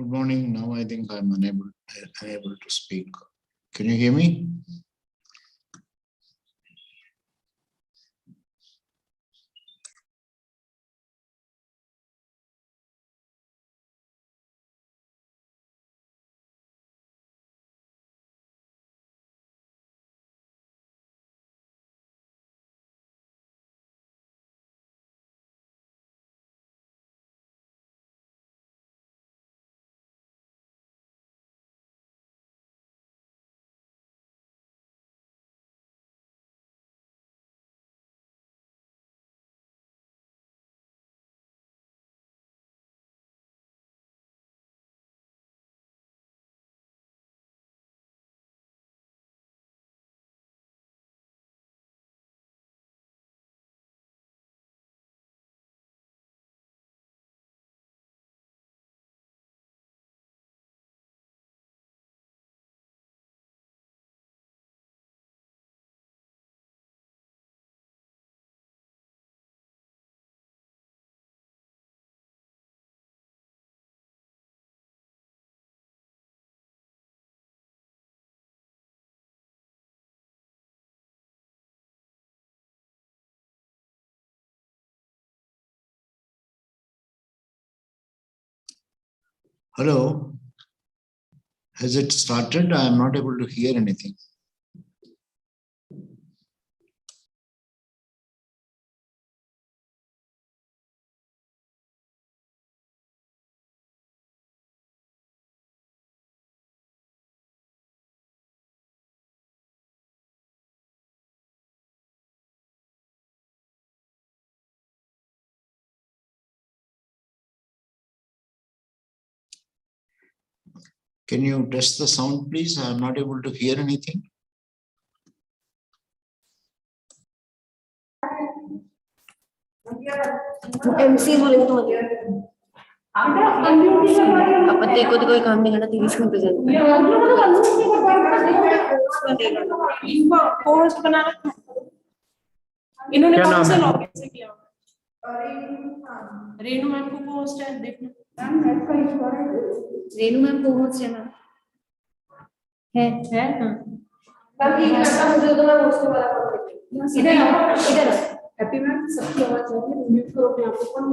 Good morning. Now I think I'm unable to speak. Can you hear me? Hello. Has it started? I am not able to hear anything. Can you test the sound, please? I am not able to hear anything. MC बोलेंगे तो अब देखो तो कोई काम नहीं करना 30 minute present post बनाना इन्होंने कौन से लॉगिन से किया रेनू मैम को पोस्ट है देखना रेनू मैम को पोस्ट है ना है हां बाकी मुझे तो मैं पोस्ट वाला इधर इधर हैप्पी मैम सबकी आवाज आ रही है म्यूट करो अपने आप को कौन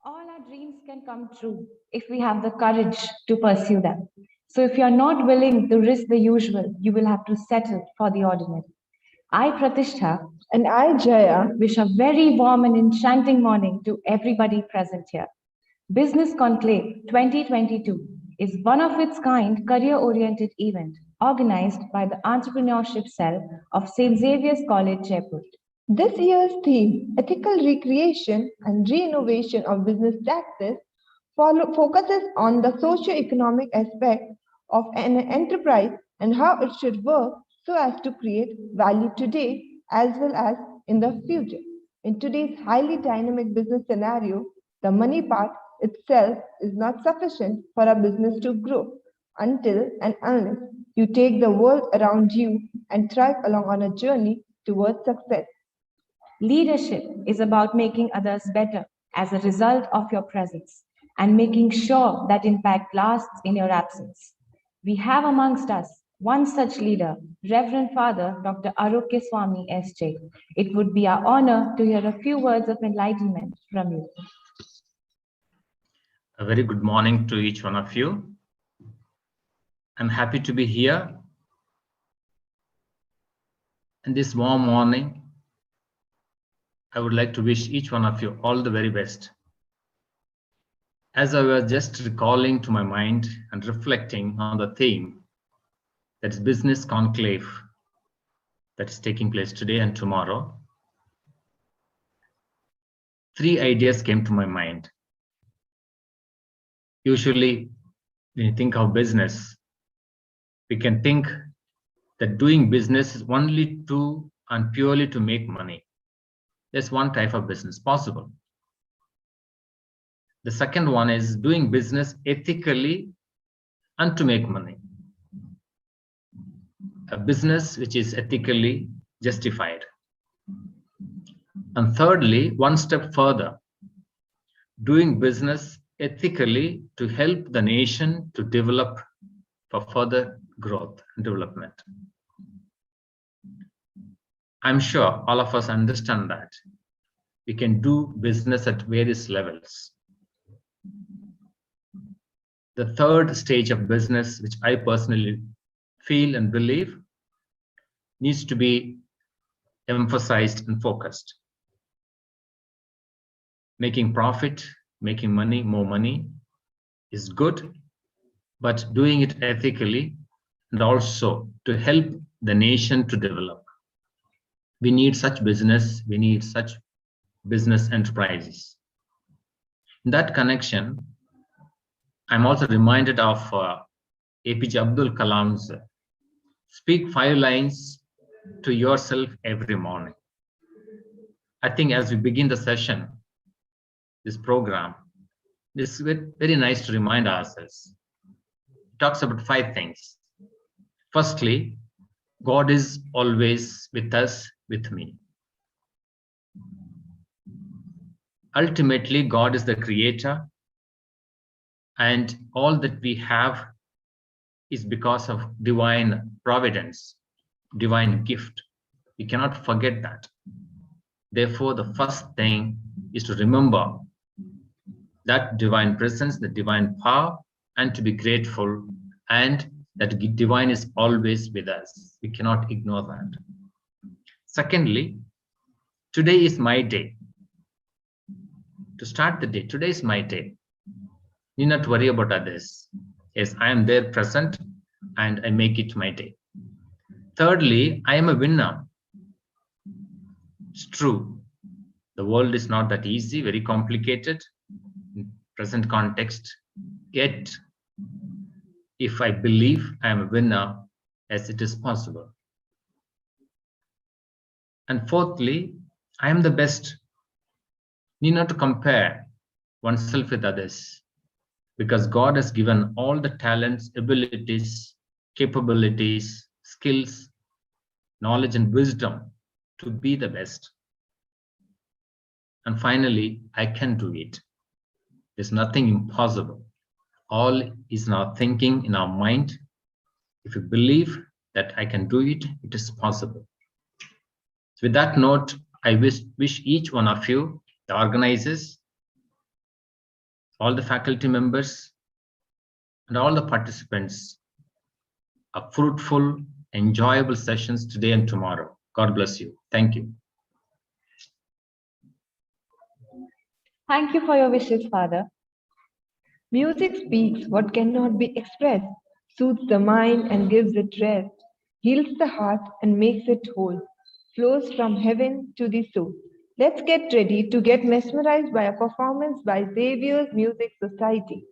All our dreams can come true if we have the courage to pursue them. So if you're not willing to risk the usual, you will have to settle for the ordinary. I, Pratishtha, and I, Jaya, wish a very warm and enchanting morning to everybody present here. Business Conclave 2022 is one of its kind career-oriented event organized by the Entrepreneurship Cell of St. Xavier's College, Jaipur. This year's theme, Ethical Recreation and Reinnovation of Business Practice, focuses on the socio-economic aspect of an enterprise and how it should work so as to create value today as well as in the future. In today's highly dynamic business scenario, the money part itself is not sufficient for a business to grow until and unless you take the world around you and thrive along on a journey towards success. Leadership is about making others better as a result of your presence and making sure that impact lasts in your absence. We have amongst us one such leader, Reverend Father Dr. Arokya Swami S.J. It would be our honor to hear a few words of enlightenment from you. A very good morning to each one of you. I'm happy to be here. And this warm morning, I would like to wish each one of you all the very best. As I was just recalling to my mind and reflecting on the theme, that is Business Conclave, that is taking place today and tomorrow, 3 ideas came to my mind. Usually, when you think of business, we can think that doing business is only to and purely to make money. There's one type of business possible. The second one is doing business ethically and to make money. A business which is ethically justified. And thirdly, one step further, doing business ethically to help the nation to develop for further growth and development. I'm sure all of us understand that we can do business at various levels. The third stage of business, which I personally feel and believe, needs to be emphasized and focused. Making profit, making money, more money is good, but doing it ethically and also to help the nation to develop. We need such business, we need such business enterprises. In that connection, I'm also reminded of APJ Abdul Kalam's speak 5 lines to yourself every morning. I think as we begin the session, this program, it's very nice to remind ourselves. It talks about 5 things. Firstly, God is always with us, with me. Ultimately, God is the creator, and all that we have is because of divine providence, divine gift. We cannot forget that. Therefore, the first thing is to remember that divine presence, the divine power, and to be grateful, and that divine is always with us. We cannot ignore that. Secondly, today is my day. To start the day, today is my day. Need not worry about others. Yes, I am there present and I make it my day. Thirdly, I am a winner. It's true. The world is not that easy, very complicated in present context. Yet, if I believe I am a winner, as it is possible. And fourthly, I am the best. Need not to compare oneself with others, because God has given all the talents, abilities, capabilities, skills, knowledge, and wisdom to be the best. And finally, I can do it. There's nothing impossible. All is in our thinking, in our mind. If you believe that I can do it, it is possible. So with that note, I wish each one of you, the organizers, all the faculty members, and all the participants, a fruitful, enjoyable sessions today and tomorrow. God bless you. Thank you. Thank you for your wishes, Father. Music speaks what cannot be expressed, soothes the mind and gives it rest, heals the heart and makes it whole, flows from heaven to the soul. Let's get ready to get mesmerized by a performance by Xavier's Music Society.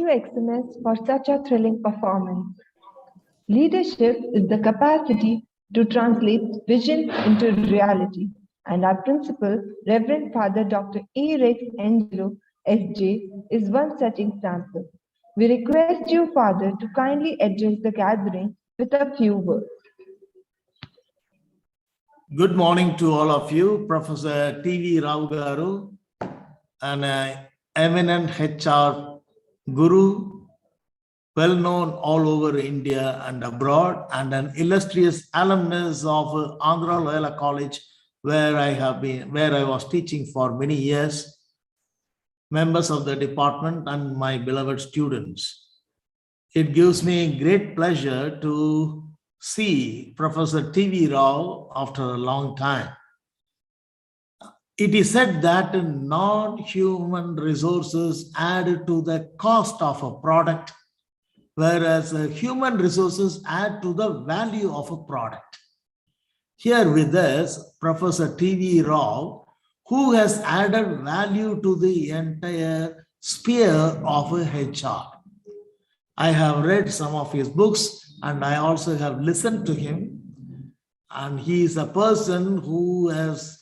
you, XMS, for such a thrilling performance. Leadership is the capacity to translate vision into reality, and our principal, Reverend Father Dr. A. Rex Angelo, SJ, is one such example. We request you, Father, to kindly address the gathering with a few words. Good morning to all of you. Professor T.V. Rao Garu, an eminent HR guru, well known all over India and abroad, and an illustrious alumnus of Andhra Loyola College, where I was teaching for many years, members of the department and my beloved students. It gives me great pleasure to see Professor T.V. Rao after a long time. It is said that non-human resources add to the cost of a product, whereas human resources add to the value of a product. Here with us, Professor T.V. Rao, who has added value to the entire sphere of HR. I have read some of his books and I also have listened to him. And he is a person who has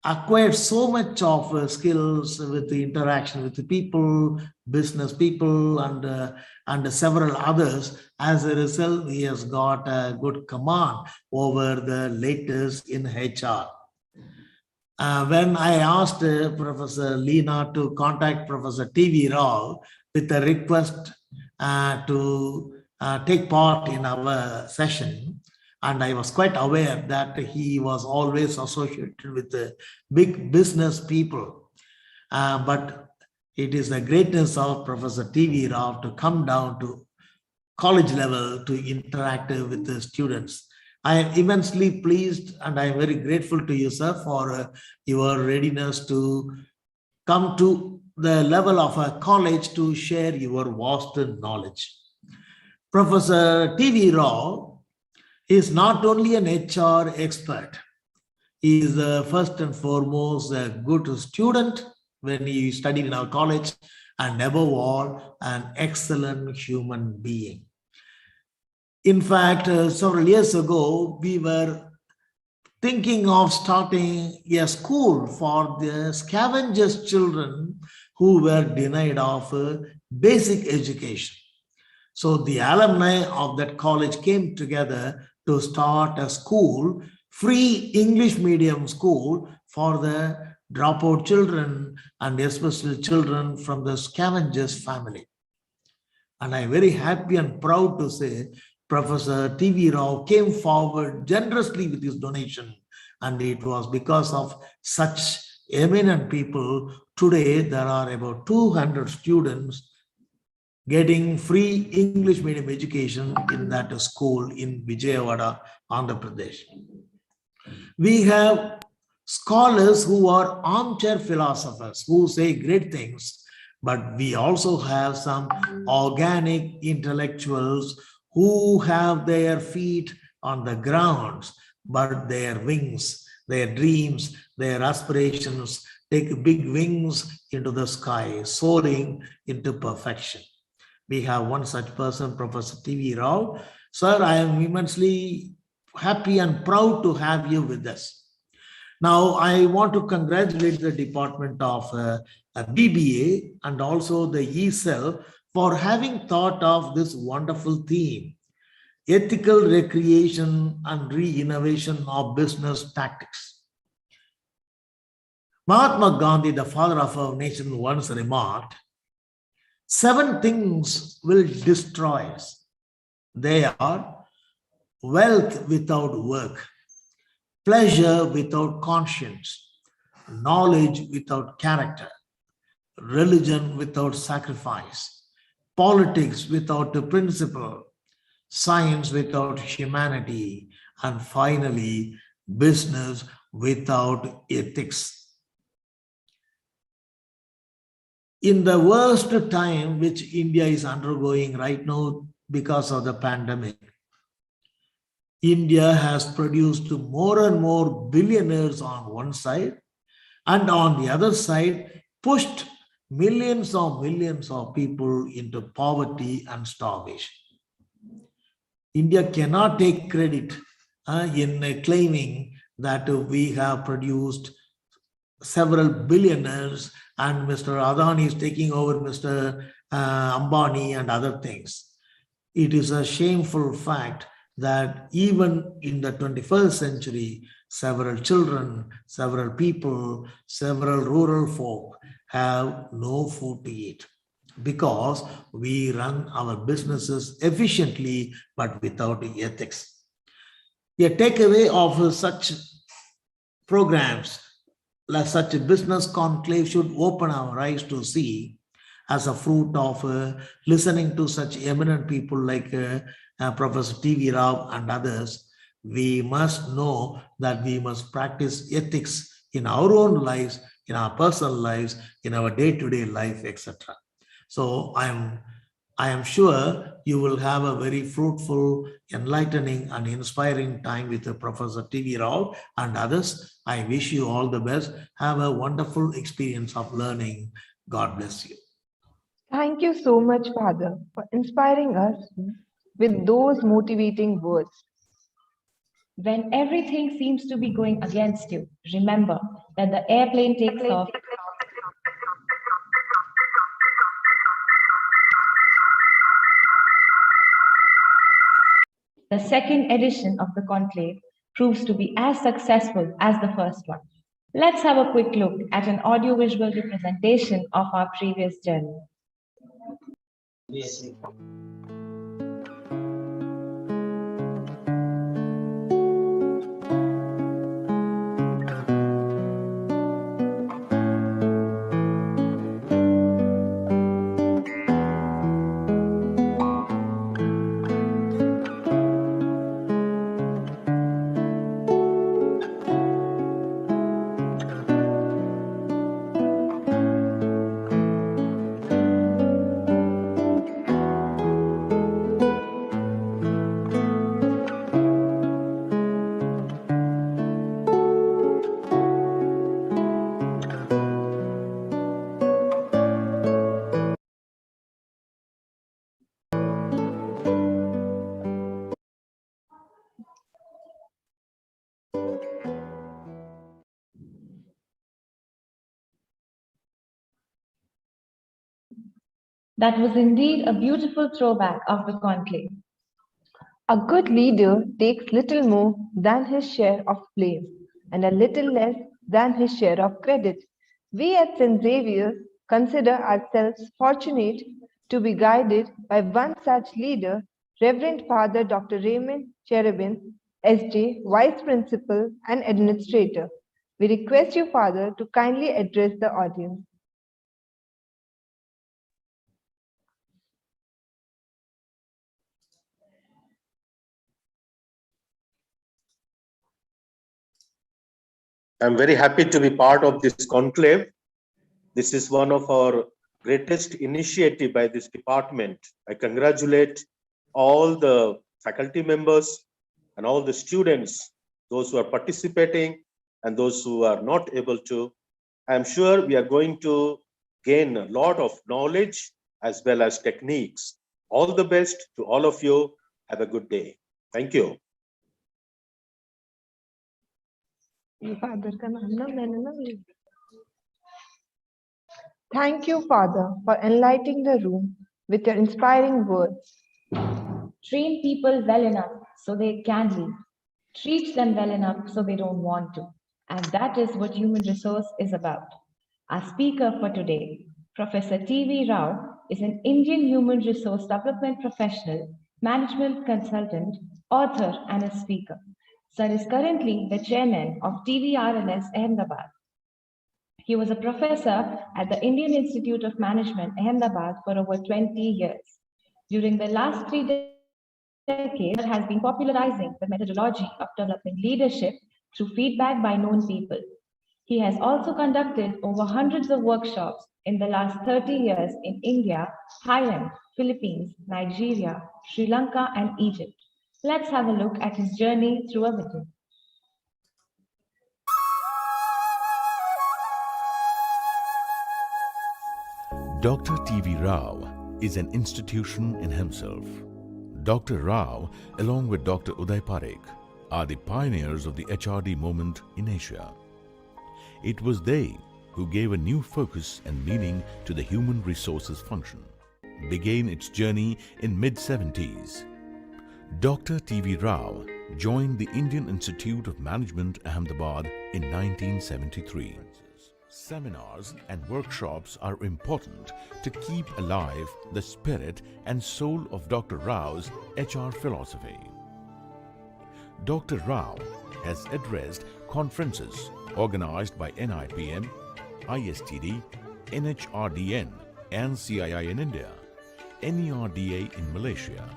acquired so much of skills with the interaction with the people, business people, and several others. As a result, he has got a good command over the latest in HR. When I asked Professor Leena to contact Professor T.V. Rao with a request to take part in our session, and I was quite aware that he was always associated with the big business people. But it is the greatness of Professor T.V. Rao to come down to college level to interact with the students. I am immensely pleased and I am very grateful to you, sir, for your readiness to come to the level of a college to share your vast knowledge. Professor T.V. Rao is not only an HR expert, he is first and foremost a good student when he studied in our college, and above all, an excellent human being. In fact, several years ago, we were thinking of starting a school for the scavengers children who were denied of basic education. So the alumni of that college came together to start a school, free English medium school for the dropout children and especially children from the scavengers family. And I'm very happy and proud to say Professor T.V. Rao came forward generously with his donation, and it was because of such eminent people. Today, there are about 200 students getting free English medium education in that school in Vijayawada, Andhra Pradesh. We have scholars who are armchair philosophers who say great things, but we also have some organic intellectuals who have their feet on the ground, but their wings, their dreams, their aspirations take big wings into the sky, soaring into perfection. We have one such person, Professor T.V. Rao. Sir, I am immensely happy and proud to have you with us. Now, I want to congratulate the Department of BBA and also the ESL for having thought of this wonderful theme, ethical recreation and re-innovation of business tactics. Mahatma Gandhi, the father of our nation, once remarked, 7 things will destroy us. They are wealth without work, pleasure without conscience, knowledge without character, religion without sacrifice, politics without a principle, science without humanity, and finally, business without ethics. In the worst time which India is undergoing right now because of the pandemic, India has produced more and more billionaires on one side, and on the other side, pushed millions of people into poverty and starvation. India cannot take credit in claiming that we have produced several billionaires and Mr. Adani is taking over Mr. Ambani and other things. It is a shameful fact that even in the 21st century, several children, several people, several rural folk have no food to eat because we run our businesses efficiently but without ethics. A takeaway of such programs, like such a business conclave, should open our eyes to see, as a fruit of listening to such eminent people like Professor T.V. Rao and others, we must know that we must practice ethics in our own lives, in our personal lives, in our day-to-day life, etc. So I am sure you will have a very fruitful, enlightening, and inspiring time with Professor T.V. Rao and others. I wish you all the best. Have a wonderful experience of learning. God bless you. Thank you so much, Father, for inspiring us with those motivating words. When everything seems to be going against you, remember that the airplane takes off. The second edition of the conclave proves to be as successful as the first one. Let's have a quick look at an audiovisual representation of our previous journey. That was indeed a beautiful throwback of the conclave. A good leader takes little more than his share of blame and a little less than his share of credit. We at St. Xavier's consider ourselves fortunate to be guided by one such leader, Reverend Father Dr. Raymond Cherubin, SJ, Vice Principal and Administrator. We request you, Father, to kindly address the audience. I'm very happy to be part of this conclave. This is one of our greatest initiative by this department. I congratulate all the faculty members and all the students, those who are participating and those who are not able to. I'm sure we are going to gain a lot of knowledge as well as techniques. All the best to all of you. Have a good day. Thank you. Thank you, Father, for enlightening the room with your inspiring words. Train people well enough so they can leave. Treat them well enough so they don't want to. And that is what human resource is about. Our speaker for today, Professor T.V. Rao, is an Indian human resource development professional, management consultant, author, and a speaker. Sir is currently the chairman of TVRNS Ahmedabad. He was a professor at the Indian Institute of Management, Ahmedabad, for over 20 years. During the last 3 decades, has been popularizing the methodology of developing leadership through feedback by known people. He has also conducted over hundreds of workshops in the last 30 years in India, Thailand, Philippines, Nigeria, Sri Lanka, and Egypt. Let's have a look at his journey through a video. Dr. T.V. Rao is an institution in himself. Dr. Rao, along with Dr. Uday Parekh, are the pioneers of the HRD movement in Asia. It was they who gave a new focus and meaning to the human resources function. Began its journey in mid-70s. Dr. T.V. Rao joined the Indian Institute of Management, Ahmedabad in 1973. Seminars and workshops are important to keep alive the spirit and soul of Dr. Rao's HR philosophy. Dr. Rao has addressed conferences organized by NIPM, ISTD, NHRDN and CII in India, NERDA in Malaysia,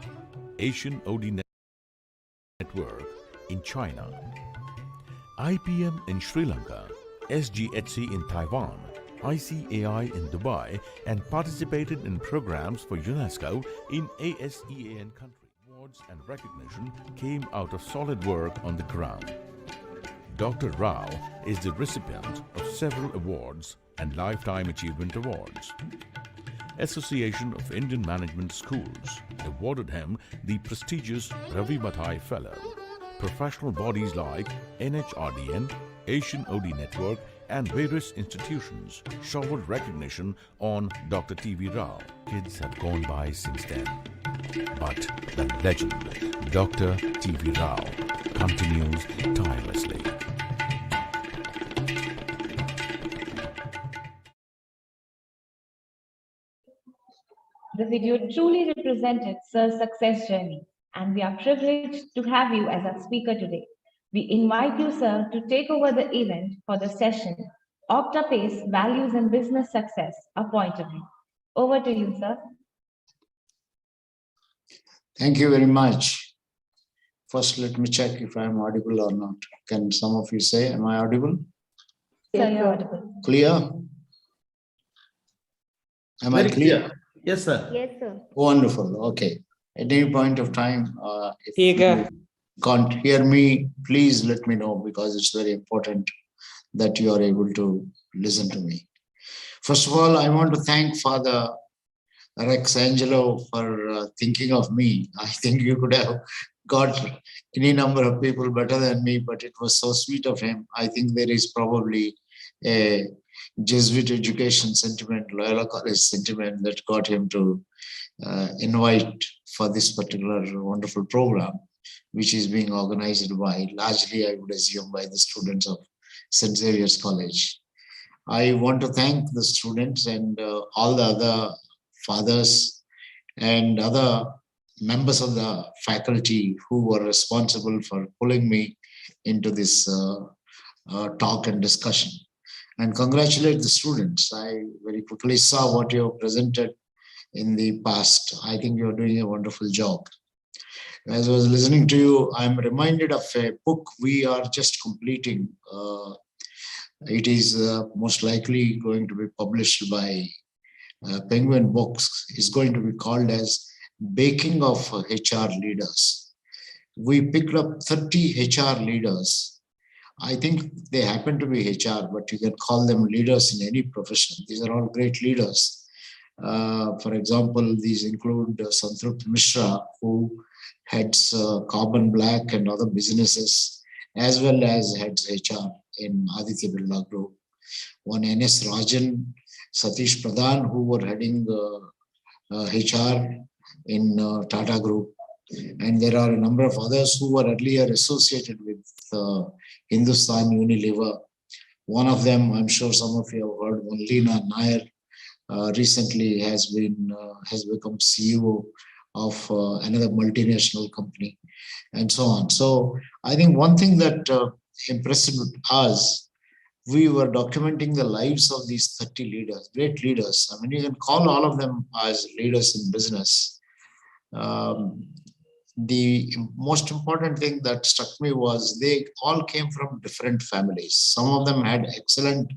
Asian OD Network in China, IPM in Sri Lanka, SGHC in Taiwan, ICAI in Dubai, and participated in programs for UNESCO in ASEAN countries. Awards and recognition came out of solid work on the ground. Dr. Rao is the recipient of several awards and Lifetime Achievement Awards. Association of Indian Management Schools awarded him the prestigious Ravi Mathai Fellow. Professional bodies like NHRDN, Asian OD Network and various institutions showered recognition on Dr. T.V. Rao. Kids have gone by since then, but the legend, Dr. T.V. Rao, continues tirelessly. The video truly represented Sir's success journey, and we are privileged to have you as our speaker today. We invite you, sir, to take over the event for the session, Octapace Values and Business Success, a point of view. Over to you, sir. Thank you very much. First, let me check if I am audible or not. Can some of you say, am I audible? Sir, you're audible. Clear? Am I Very clear? Yes, sir. Yes, sir. Wonderful. Okay. At any point of time, if you can't hear me, please let me know, because it's very important that you are able to listen to me. First of all, I want to thank Father Rex Angelo for thinking of me. I think you could have got any number of people better than me, but it was so sweet of him. I think there is probably a Jesuit education sentiment, Loyola College sentiment that got him to invite for this particular wonderful program, which is being organized by, largely I would assume, by the students of St. Xavier's College. I want to thank the students and all the other fathers and other members of the faculty who were responsible for pulling me into this talk and discussion. And congratulate the students. I very quickly saw what you have presented in the past. I think you're doing a wonderful job. As I was listening to you, I'm reminded of a book we are just completing. It is most likely going to be published by Penguin Books. It's going to be called as Baking of HR Leaders. We picked up 30 HR leaders. I think they happen to be HR, but you can call them leaders in any profession. These are all great leaders. For example, these include Santrup Mishra, who heads Carbon Black and other businesses, as well as heads HR in Aditya Birla Group. One NS Rajan, Satish Pradhan, who were heading HR in Tata Group. And there are a number of others who were earlier associated with Hindustan Unilever. One of them, I'm sure some of you have heard, Leena Nair, recently has become CEO of another multinational company, and so on. So I think one thing that impressed us, we were documenting the lives of these 30 leaders, great leaders. I mean, you can call all of them as leaders in business. The most important thing that struck me was they all came from different families. Some of them had excellent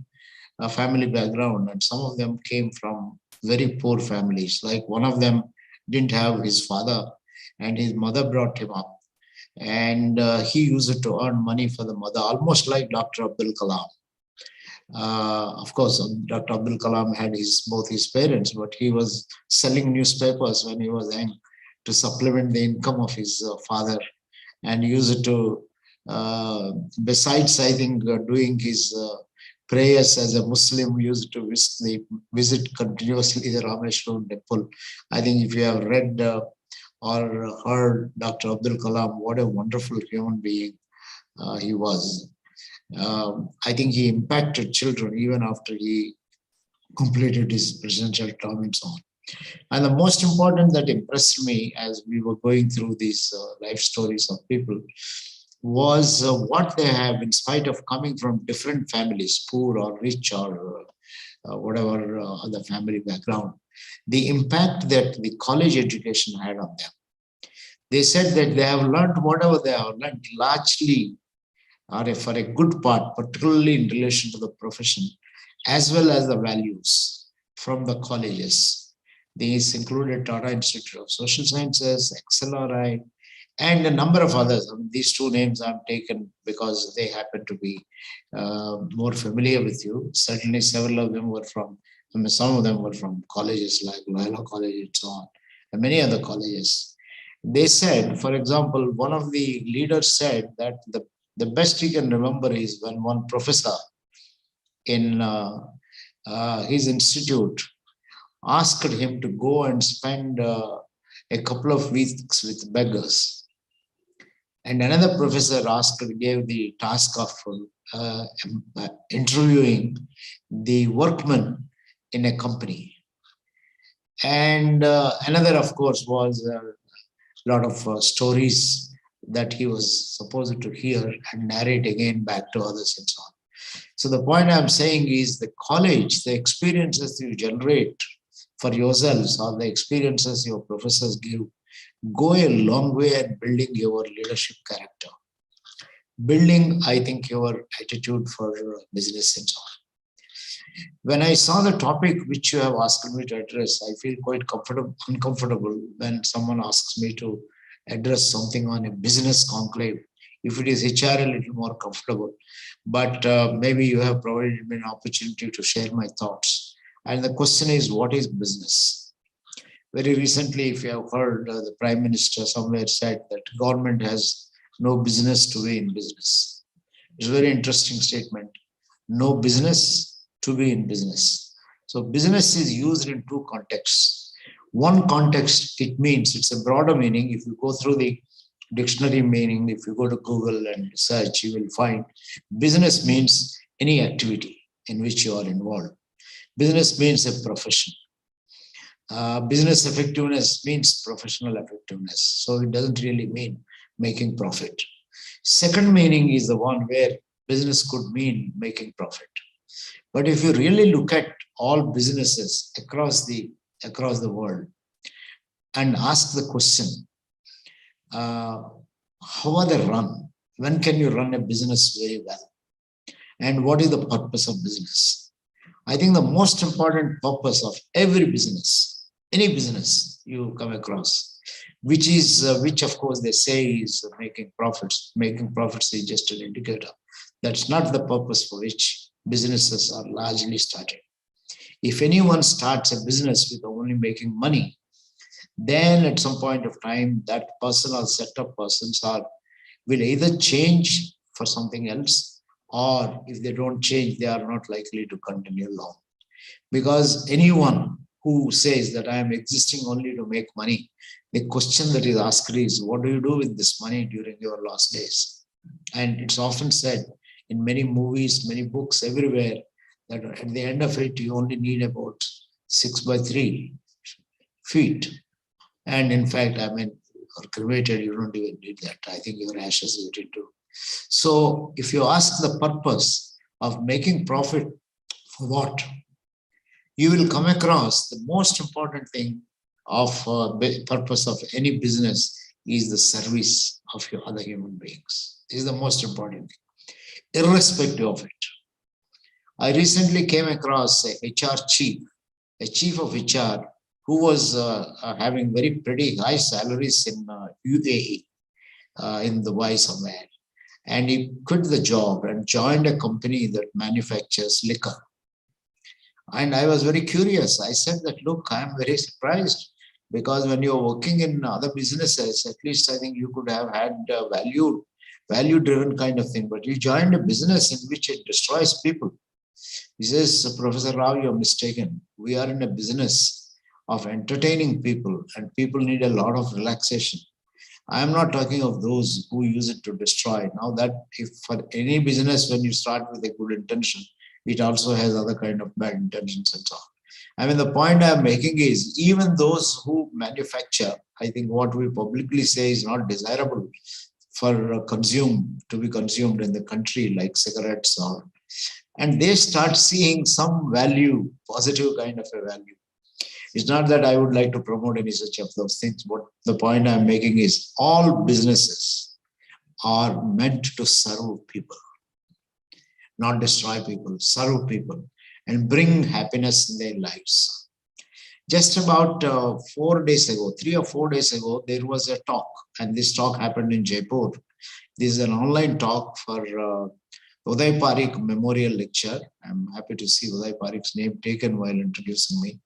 family background, and some of them came from very poor families. Like one of them didn't have his father, and his mother brought him up. And he used it to earn money for the mother, almost like Dr. Abdul Kalam. Of course, Dr. Abdul Kalam had both his parents, but he was selling newspapers when he was young to supplement the income of his father, and used to, besides, I think, doing his prayers as a Muslim, used to visit continuously the Rameshwaram temple. I think if you have read or heard Dr. Abdul Kalam, what a wonderful human being he was. I think he impacted children even after he completed his presidential term and so on. And the most important that impressed me as we were going through these life stories of people was what they have, in spite of coming from different families, poor or rich or whatever other family background, the impact that the college education had on them. They said that they have learned whatever they have learned largely, or for a good part, particularly in relation to the profession, as well as the values from the colleges. These included Tata Institute of Social Sciences, XLRI, and a number of others. I mean, these two names I've taken because they happen to be more familiar with you. Certainly several of them were from, some of them were from colleges like Loyola College and so on, and many other colleges. They said, for example, one of the leaders said that the best he can remember is when one professor in his institute asked him to go and spend a couple of weeks with beggars. And another professor gave the task of interviewing the workmen in a company. And another, of course, was a lot of stories that he was supposed to hear and narrate again back to others and so on. So the point I'm saying is the college, the experiences you generate for yourselves or the experiences your professors give, go a long way at building your leadership character. Building, I think, your attitude for business and so on. When I saw the topic which you have asked me to address, I feel quite uncomfortable when someone asks me to address something on a business conclave. If it is HR, a little more comfortable, but maybe you have provided me an opportunity to share my thoughts. And the question is, what is business? Very recently, if you have heard, the Prime Minister somewhere said that government has no business to be in business. It's a very interesting statement. No business to be in business. So business is used in two contexts. One context, it means, it's a broader meaning. If you go through the dictionary meaning, if you go to Google and search, you will find business means any activity in which you are involved. Business means a profession. Business effectiveness means professional effectiveness. So it doesn't really mean making profit. Second meaning is the one where business could mean making profit. But if you really look at all businesses across the world and ask the question, how are they run? When can you run a business very well? And what is the purpose of business? I think the most important purpose of every business, any business you come across, which of course they say is making profits. Making profits is just an indicator. That's not the purpose for which businesses are largely started. If anyone starts a business with only making money, then at some point of time, that person or set of persons will either change for something else, or if they don't change, they are not likely to continue long. Because anyone who says that I am existing only to make money, the question that is asked is, what do you do with this money during your last days? And it's often said in many movies, many books, everywhere, that at the end of it, you only need about 6 by 3 feet. And in fact, I mean, or cremated, you don't even need that. I think your ashes you did too. So if you ask the purpose of making profit for what, you will come across the most important thing of purpose of any business is the service of your other human beings. This is the most important thing, irrespective of it. I recently came across a chief of HR, who was having very pretty high salaries in UAE, in Dubai somewhere. And he quit the job and joined a company that manufactures liquor. And I was very curious. I said that, look, I'm very surprised, because when you're working in other businesses, at least I think you could have had a value-driven kind of thing, but you joined a business in which it destroys people. He says, Professor Rao, you're mistaken. We are in a business of entertaining people, and people need a lot of relaxation. I'm not talking of those who use it to destroy. Now that if for any business, when you start with a good intention, it also has other kind of bad intentions and so on. I mean, the point I'm making is, even those who manufacture, I think what we publicly say is not desirable for to be consumed in the country, like cigarettes, or, and they start seeing some value, positive kind of a value. It's not that I would like to promote any such of those things, but the point I'm making is all businesses are meant to serve people, not destroy people, serve people, and bring happiness in their lives. Just about 4 days ago, 3 or 4 days ago, there was a talk, and this talk happened in Jaipur. This is an online talk for Uday Parikh Memorial Lecture. I'm happy to see Uday Parikh's name taken while introducing me.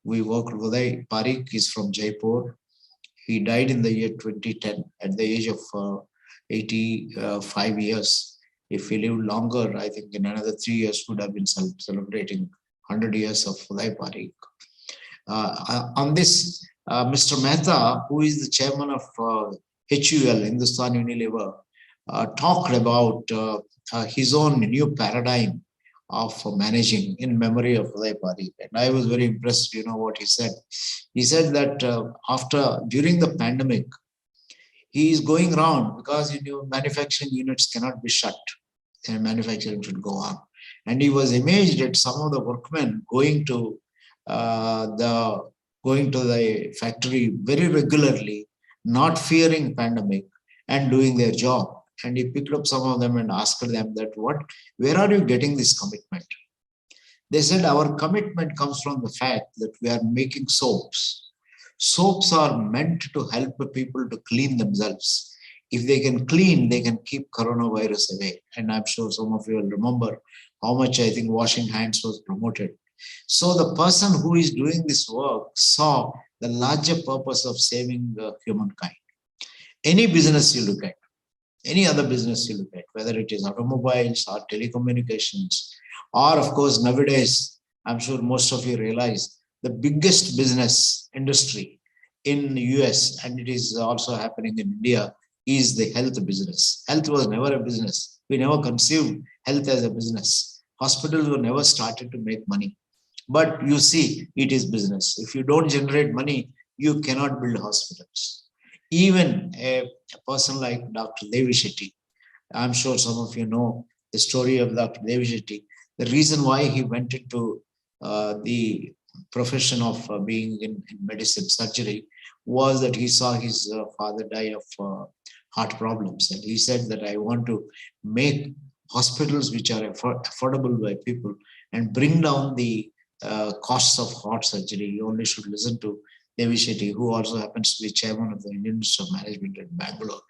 We worked with Uday Parikh. He's from Jaipur. He died in the year 2010 at the age of 85 years. If he lived longer, I think in another 3 years would have been celebrating 100 years of Uday Parikh. On this, Mr. Mehta, who is the chairman of HUL, Hindustan Unilever, talked about his own new paradigm of managing in memory of Uday Parikh. And I was very impressed, what he said. He said that during the pandemic, he is going around, because manufacturing units cannot be shut and manufacturing should go on. And he was amazed at some of the workmen going to the factory very regularly, not fearing pandemic and doing their job. And he picked up some of them and asked them that, where are you getting this commitment? They said, our commitment comes from the fact that we are making soaps. Soaps are meant to help people to clean themselves. If they can clean, they can keep coronavirus away. And I'm sure some of you will remember how much I think washing hands was promoted. So the person who is doing this work saw the larger purpose of saving humankind. Any business you look at, any other business you look at, whether it is automobiles or telecommunications, or of course nowadays, I'm sure most of you realize, the biggest business industry in the US, and it is also happening in India, is the health business. Health was never a business. We never conceived health as a business. Hospitals were never started to make money. But you see, it is business. If you don't generate money, you cannot build hospitals. Even a person like Dr. Devi Shetty, I'm sure some of you know the story of Dr. Devi Shetty. The reason why he went into the profession of being in medicine, surgery, was that he saw his father die of heart problems. And he said that I want to make hospitals which are affordable by people and bring down the costs of heart surgery. You only should listen to Devi Shetty, who also happens to be chairman of the Indian Institute of Management in Bangalore.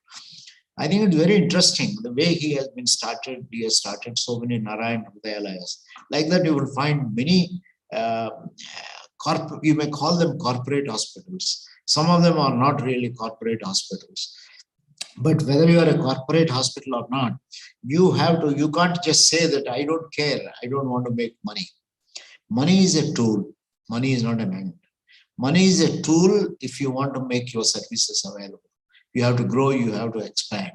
I think it's very interesting the way he has been started. He has started so many Narayan Hridayalayas. Like that, you will find many, you may call them corporate hospitals. Some of them are not really corporate hospitals. But whether you are a corporate hospital or not, you can't just say that I don't care, I don't want to make money. Money is a tool. Money is not an end. Money is a tool if you want to make your services available. You have to grow, you have to expand.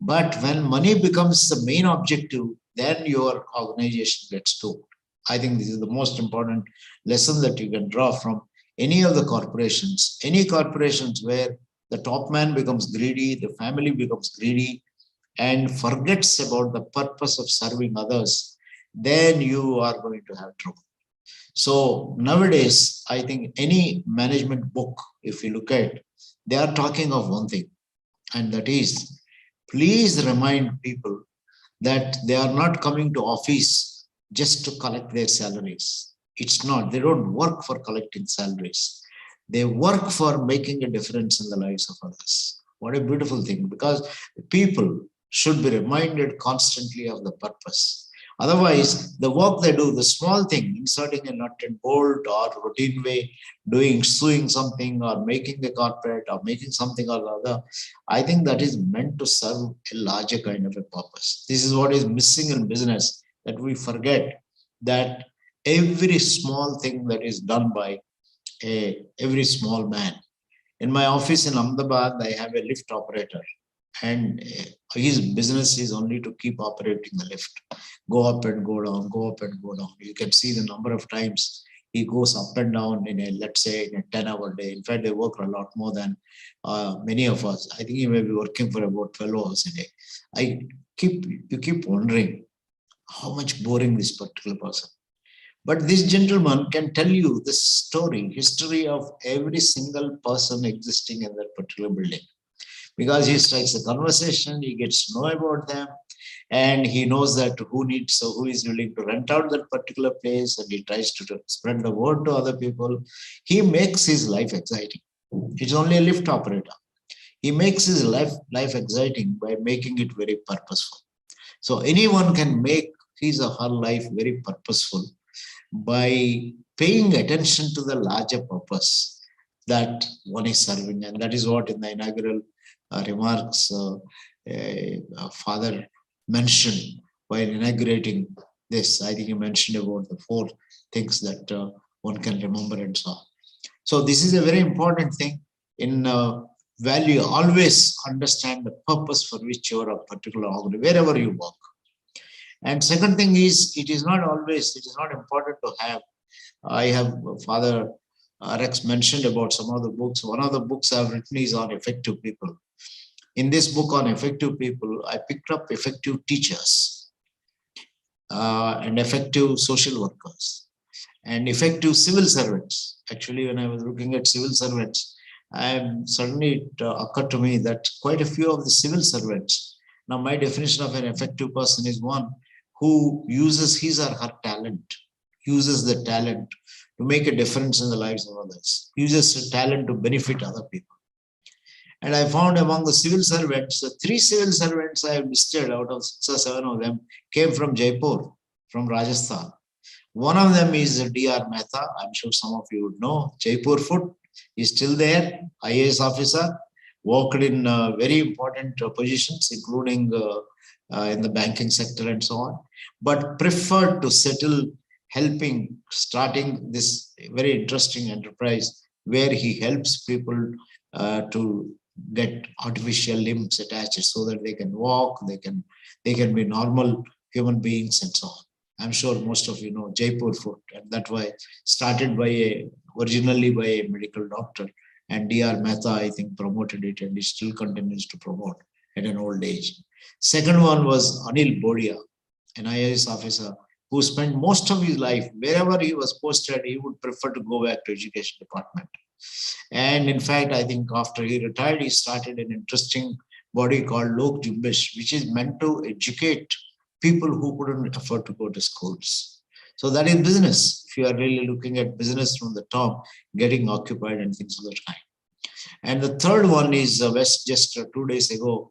But when money becomes the main objective, then your organization gets doomed. I think this is the most important lesson that you can draw from any of the corporations. Any corporations where the top man becomes greedy, the family becomes greedy, and forgets about the purpose of serving others, then you are going to have trouble. So nowadays, I think any management book, if you look at, they are talking of one thing, and that is, please remind people that they are not coming to office just to collect their salaries. It's not. They don't work for collecting salaries. They work for making a difference in the lives of others. What a beautiful thing, because people should be reminded constantly of the purpose. Otherwise, the work they do, the small thing, inserting a nut and bolt or routine way, sewing something or making a carpet or making something or other, I think that is meant to serve a larger kind of a purpose. This is what is missing in business, that we forget that every small thing that is done by every small man. In my office in Ahmedabad, I have a lift operator, and his business is only to keep operating the lift, go up and go down, go up and go down. You can see the number of times he goes up and down in a, let's say, in a 10-hour day. In fact, they work a lot more than many of us. I think he may be working for about 12 hours a day. You keep wondering how much boring this particular person. But this gentleman can tell you the history of every single person existing in that particular building. Because he strikes a conversation, he gets to know about them, and he knows that who is willing to rent out that particular place, and he tries to spread the word to other people. He makes his life exciting. He's only a lift operator. He makes his life exciting by making it very purposeful. So anyone can make his or her life very purposeful by paying attention to the larger purpose that one is serving. And that is what in the inaugural remarks Father mentioned while inaugurating this. I think he mentioned about the 4 things that one can remember and so on. So this is a very important thing in value. Always understand the purpose for which you are a particular organ, wherever you work. And second thing is, it is not important to have. I have Father Rex mentioned about some of the books. One of the books I've written is on effective people. In this book on effective people, I picked up effective teachers and effective social workers and effective civil servants. Actually, when I was looking at civil servants, suddenly it occurred to me that quite a few of the civil servants. Now, my definition of an effective person is one who uses his or her talent, uses the talent to make a difference in the lives of others, uses the talent to benefit other people. And I found among the civil servants, 3 civil servants I have listed out of 6 or 7 of them came from Jaipur, from Rajasthan. One of them is D.R. Mehta. I'm sure some of you would know. Jaipur Foot is still there, IAS officer, worked in very important positions, including in the banking sector and so on, but preferred to settle starting this very interesting enterprise where he helps people to get artificial limbs attached so that they can walk, they can be normal human beings and so on. I'm sure most of you know Jaipur Foot, and that way started originally by a medical doctor, and D.R. Mehta, I think, promoted it, and it still continues to promote at an old age. Second one was Anil Bodia, an IAS officer who spent most of his life, wherever he was posted, he would prefer to go back to education department. And in fact, I think after he retired, he started an interesting body called Lok Jumbish, which is meant to educate people who couldn't afford to go to schools. So that is business. If you are really looking at business from the top, getting occupied and things of that kind. And the third one is just 2 days ago,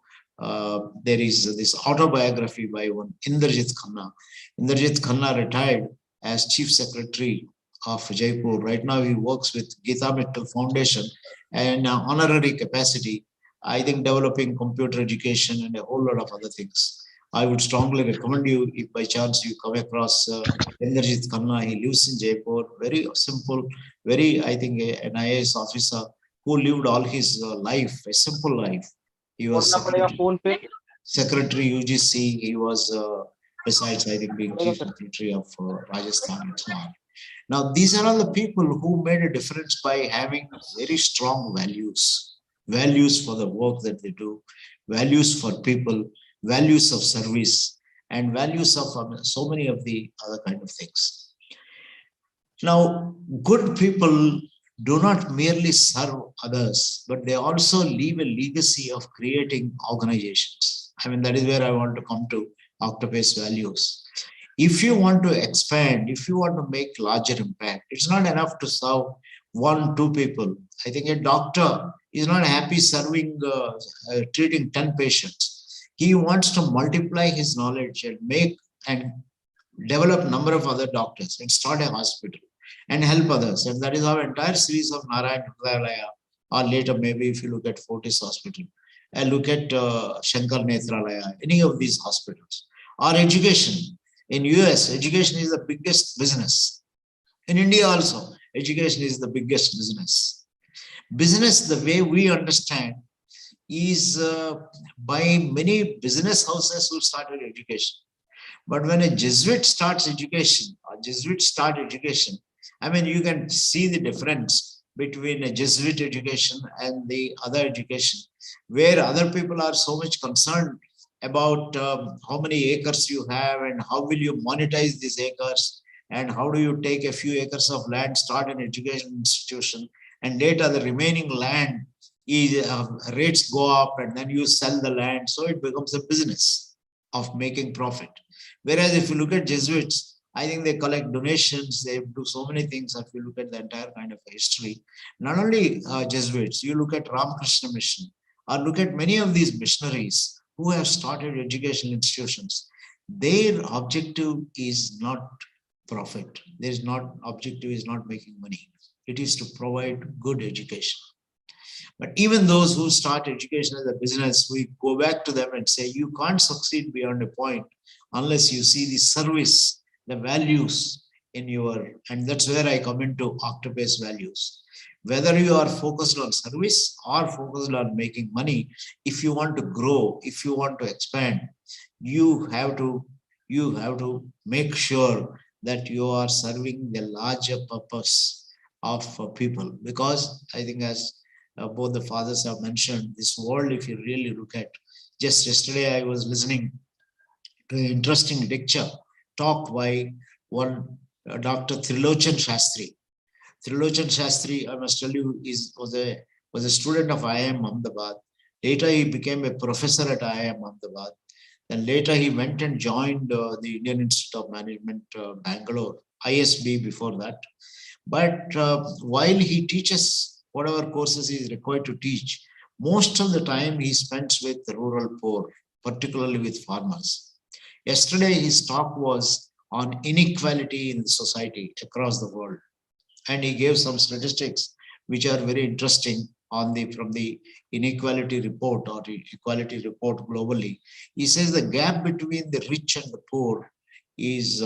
there is this autobiography by one Indrajit Khanna. Indrajit Khanna retired as Chief Secretary of Jaipur. Right now, he works with Geeta Mittal Foundation and honorary capacity, I think, developing computer education and a whole lot of other things. I would strongly recommend you, if by chance you come across Indrajit Khanna. He lives in Jaipur, very simple, very, I think, an IAS officer who lived all his life, a simple life. He was secretary UGC. He was, besides, I think, being Chief Secretary of Rajasthan and so on. Now, these are all the people who made a difference by having very strong values for the work that they do, values for people, values of service, and values of so many of the other kind of things. Now, good people do not merely serve others, but they also leave a legacy of creating organizations. I mean, that is where I want to come to Octopus values. If you want to expand, if you want to make larger impact, it's not enough to serve 1, 2 people. I think a doctor is not happy treating 10 patients. He wants to multiply his knowledge and make and develop number of other doctors and start a hospital and help others. And that is our entire series of Narayan Hrudayalaya, or later maybe if you look at Fortis Hospital, and look at Shankar Netralaya, any of these hospitals. Or education. In US, education is the biggest business. In India also, education is the biggest business. Business, the way we understand, is by many business houses who started education. But when a Jesuit starts education, or Jesuits start education, I mean, you can see the difference between a Jesuit education and the other education, where other people are so much concerned about how many acres you have and how will you monetize these acres and how do you take a few acres of land, start an education institution, and later the remaining land is rates go up and then you sell the land. So it becomes a business of making profit. Whereas if you look at Jesuits, I think they collect donations, they do so many things. If you look at the entire kind of history, not only Jesuits, you look at Ramakrishna Mission, or look at many of these missionaries who have started educational institutions. Their objective is not profit. Objective is not making money. It is to provide good education. But even those who start education as a business, we go back to them and say, you can't succeed beyond a point unless you see the service, the values in your, and that's where I come into Octopus values. Whether you are focused on service or focused on making money, if you want to grow, if you want to expand, you have to make sure that you are serving the larger purpose of people. Because I think as both the fathers have mentioned, this world, if you really look at, just yesterday I was listening to an interesting lecture talk by one Dr. Trilochan Shastri. Trilochan Shastri, I must tell you, was a student of IIM Ahmedabad. Later he became a professor at IIM Ahmedabad. Then later he went and joined the Indian Institute of Management, Bangalore, ISB before that. But while he teaches whatever courses he is required to teach, most of the time he spends with the rural poor, particularly with farmers. Yesterday his talk was on inequality in the society across the world. And he gave some statistics which are very interesting from the inequality report or the equality report globally. He says the gap between the rich and the poor is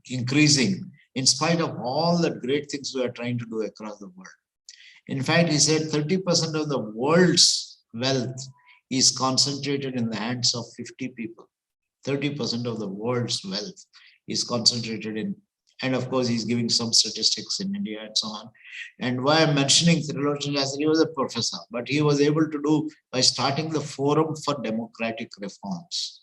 increasing in spite of all the great things we are trying to do across the world. In fact, he said 30% of the world's wealth is concentrated in the hands of 50 people. 30% of the world's wealth is concentrated in, and of course, he's giving some statistics in India and so on. And why I'm mentioning Trilochan Shastri, he was a professor, but he was able to do by starting the Forum for Democratic Reforms.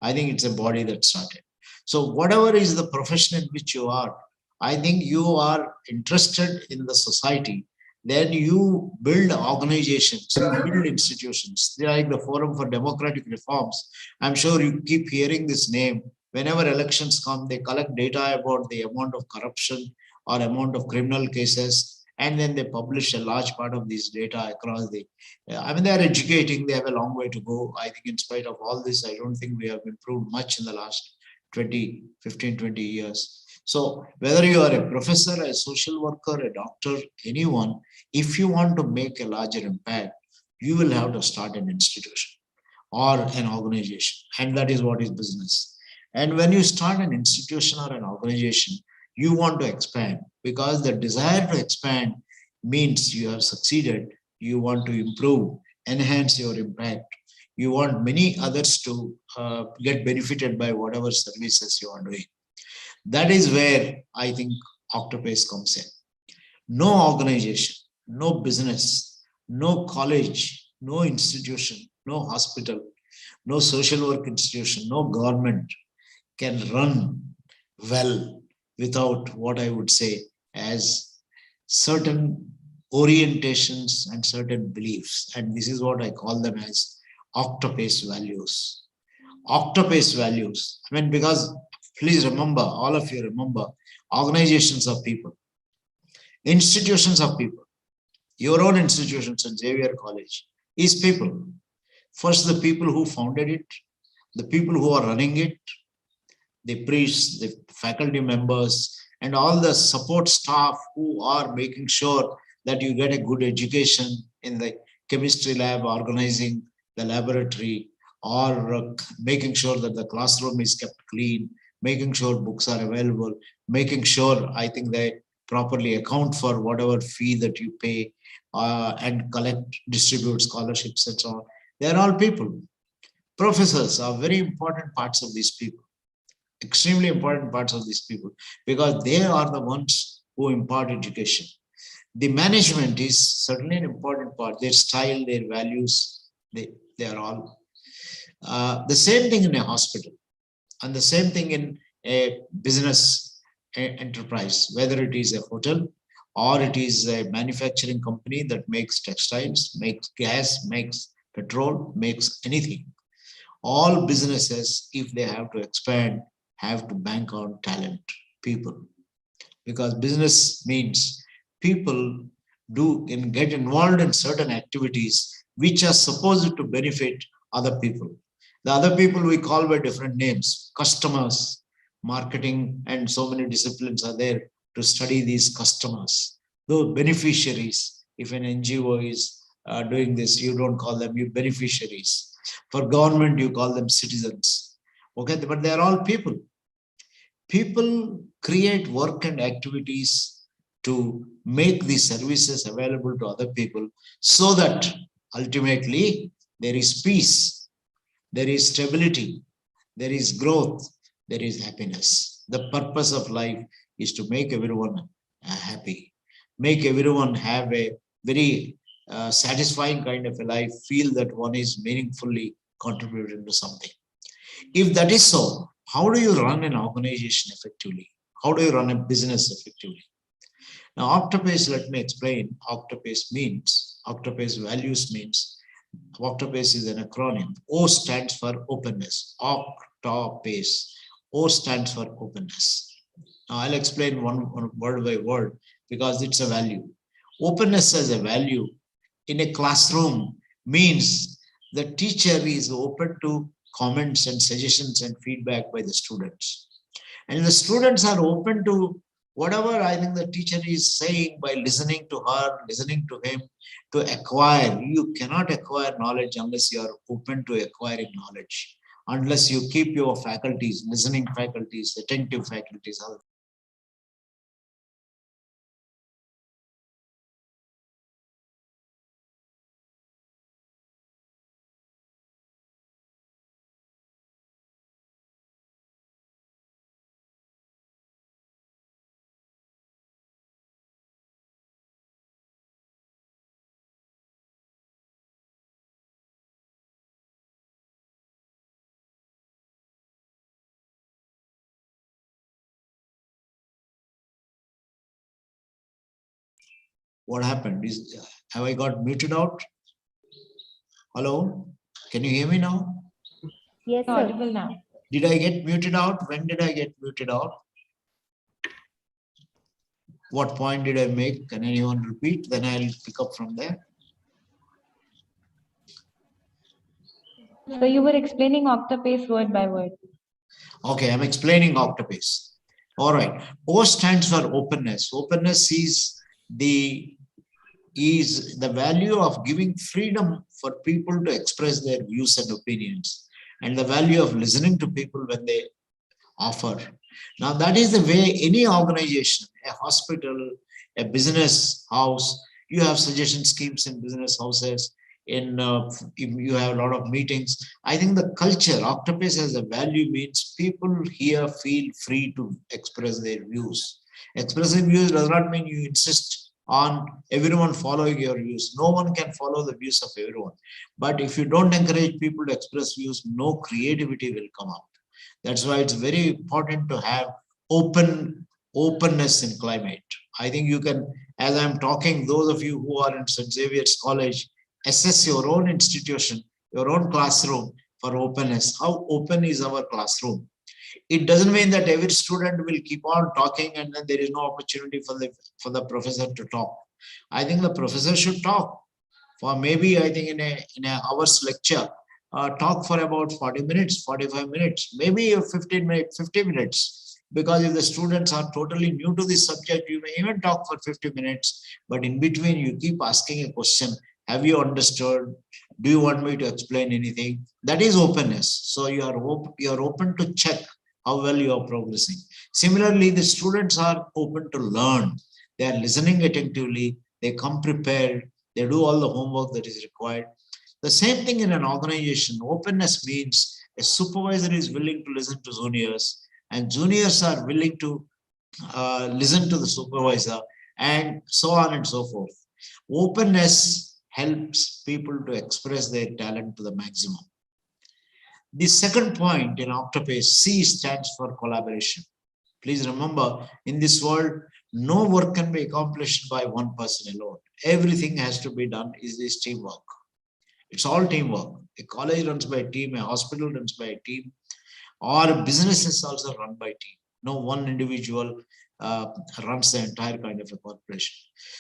I think it's a body that started. So whatever is the profession in which you are, I think you are interested in the society, then you build organizations, you build institutions. They're like the Forum for Democratic Reforms. I'm sure you keep hearing this name. Whenever elections come, they collect data about the amount of corruption or amount of criminal cases, and then they publish a large part of these data across the, I mean, they are educating, they have a long way to go. I think in spite of all this, I don't think we have improved much in the last 15, 20 years. So whether you are a professor, a social worker, a doctor, anyone, if you want to make a larger impact, you will have to start an institution or an organization. And that is what is business. And when you start an institution or an organization, you want to expand, because the desire to expand means you have succeeded. You want to improve, enhance your impact. You want many others to get benefited by whatever services you are doing. That is where I think Octopus comes in. No organization, no business, no college, no institution, no hospital, no social work institution, no government can run well without what I would say as certain orientations and certain beliefs. And this is what I call them as Octopus values. Octopus values. I mean, because please remember, all of you remember, organizations of people, institutions of people. Your own institution, St. Xavier College, is people. First, the people who founded it, the people who are running it, the priests, the faculty members, and all the support staff who are making sure that you get a good education in the chemistry lab, organizing the laboratory, or making sure that the classroom is kept clean, making sure books are available, making sure, I think, they properly account for whatever fee that you pay, and distribute scholarships and so on. They are all people. Professors are very important parts of these people, extremely important parts of these people, because they are the ones who impart education. The management is certainly an important part. Their style, their values, they are all. The same thing in a hospital, and the same thing in a business enterprise, whether it is a hotel or it is a manufacturing company that makes textiles, makes gas, makes petrol, makes anything. All businesses, if they have to expand, have to bank on talent, people, because business means people get involved in certain activities which are supposed to benefit other people. The other people we call by different names, customers, marketing, and so many disciplines are there to study these customers. Those beneficiaries, if an NGO is doing this, you don't call them you beneficiaries. For government, you call them citizens. Okay, but they are all people. People create work and activities to make these services available to other people, so that ultimately there is peace, there is stability, there is growth, there is happiness. The purpose of life is to make everyone happy, make everyone have a very satisfying kind of a life, feel that one is meaningfully contributing to something. If that is so, how do you run an organization effectively? How do you run a business effectively? Now, Octopus, let me explain. Octopus values means, Octopus is an acronym. O stands for openness. Octopus. O stands for openness. Now, I'll explain one word by word, because it's a value. Openness as a value in a classroom means the teacher is open to comments and suggestions and feedback by the students. And the students are open to whatever I think the teacher is saying by listening to her, listening to him, to acquire. You cannot acquire knowledge unless you are open to acquiring knowledge, unless you keep your faculties, listening faculties, attentive faculties. What happened is, have I got muted out? Hello, can you hear me now? Yes, You're sir. audible now. Did I get muted out? When did I get muted out? What point did I make? Can anyone repeat? Then I'll pick up from there. So you were explaining Octopus word by word. Okay, I'm explaining Octopus. All right. O stands for openness. Openness is the value of giving freedom for people to express their views and opinions, and the value of listening to people when they offer. Now, that is the way any organization, a hospital, a business house, you have suggestion schemes in business houses, if you have a lot of meetings. I think the culture, Octopus as a value means people here feel free to express their views. Expressing views does not mean you insist on everyone following your views. No one can follow the views of everyone. But if you don't encourage people to express views, no creativity will come out. That's why it's very important to have openness in climate. I think you can, as I'm talking, those of you who are in St. Xavier's College, assess your own institution, your own classroom for openness. How open is our classroom? It doesn't mean that every student will keep on talking and then there is no opportunity for the professor to talk. I think the professor should talk for maybe, I think in a hour's lecture, talk for about 40 minutes, 45 minutes, maybe 15 minutes, 50 minutes. Because if the students are totally new to this subject, you may even talk for 50 minutes, but in between you keep asking a question. Have you understood? Do you want me to explain anything? That is openness. So you are open to check how well you are progressing. Similarly, the students are open to learn. They are listening attentively. They come prepared. They do all the homework that is required. The same thing in an organization. Openness means a supervisor is willing to listen to juniors, and juniors are willing to listen to the supervisor, and so on and so forth. Openness helps people to express their talent to the maximum. The second point in Octopage, C stands for collaboration. Please remember, in this world, no work can be accomplished by one person alone. Everything has to be done is teamwork. It's all teamwork. A college runs by a team, a hospital runs by a team, or businesses also run by team. No one individual runs the entire kind of a corporation.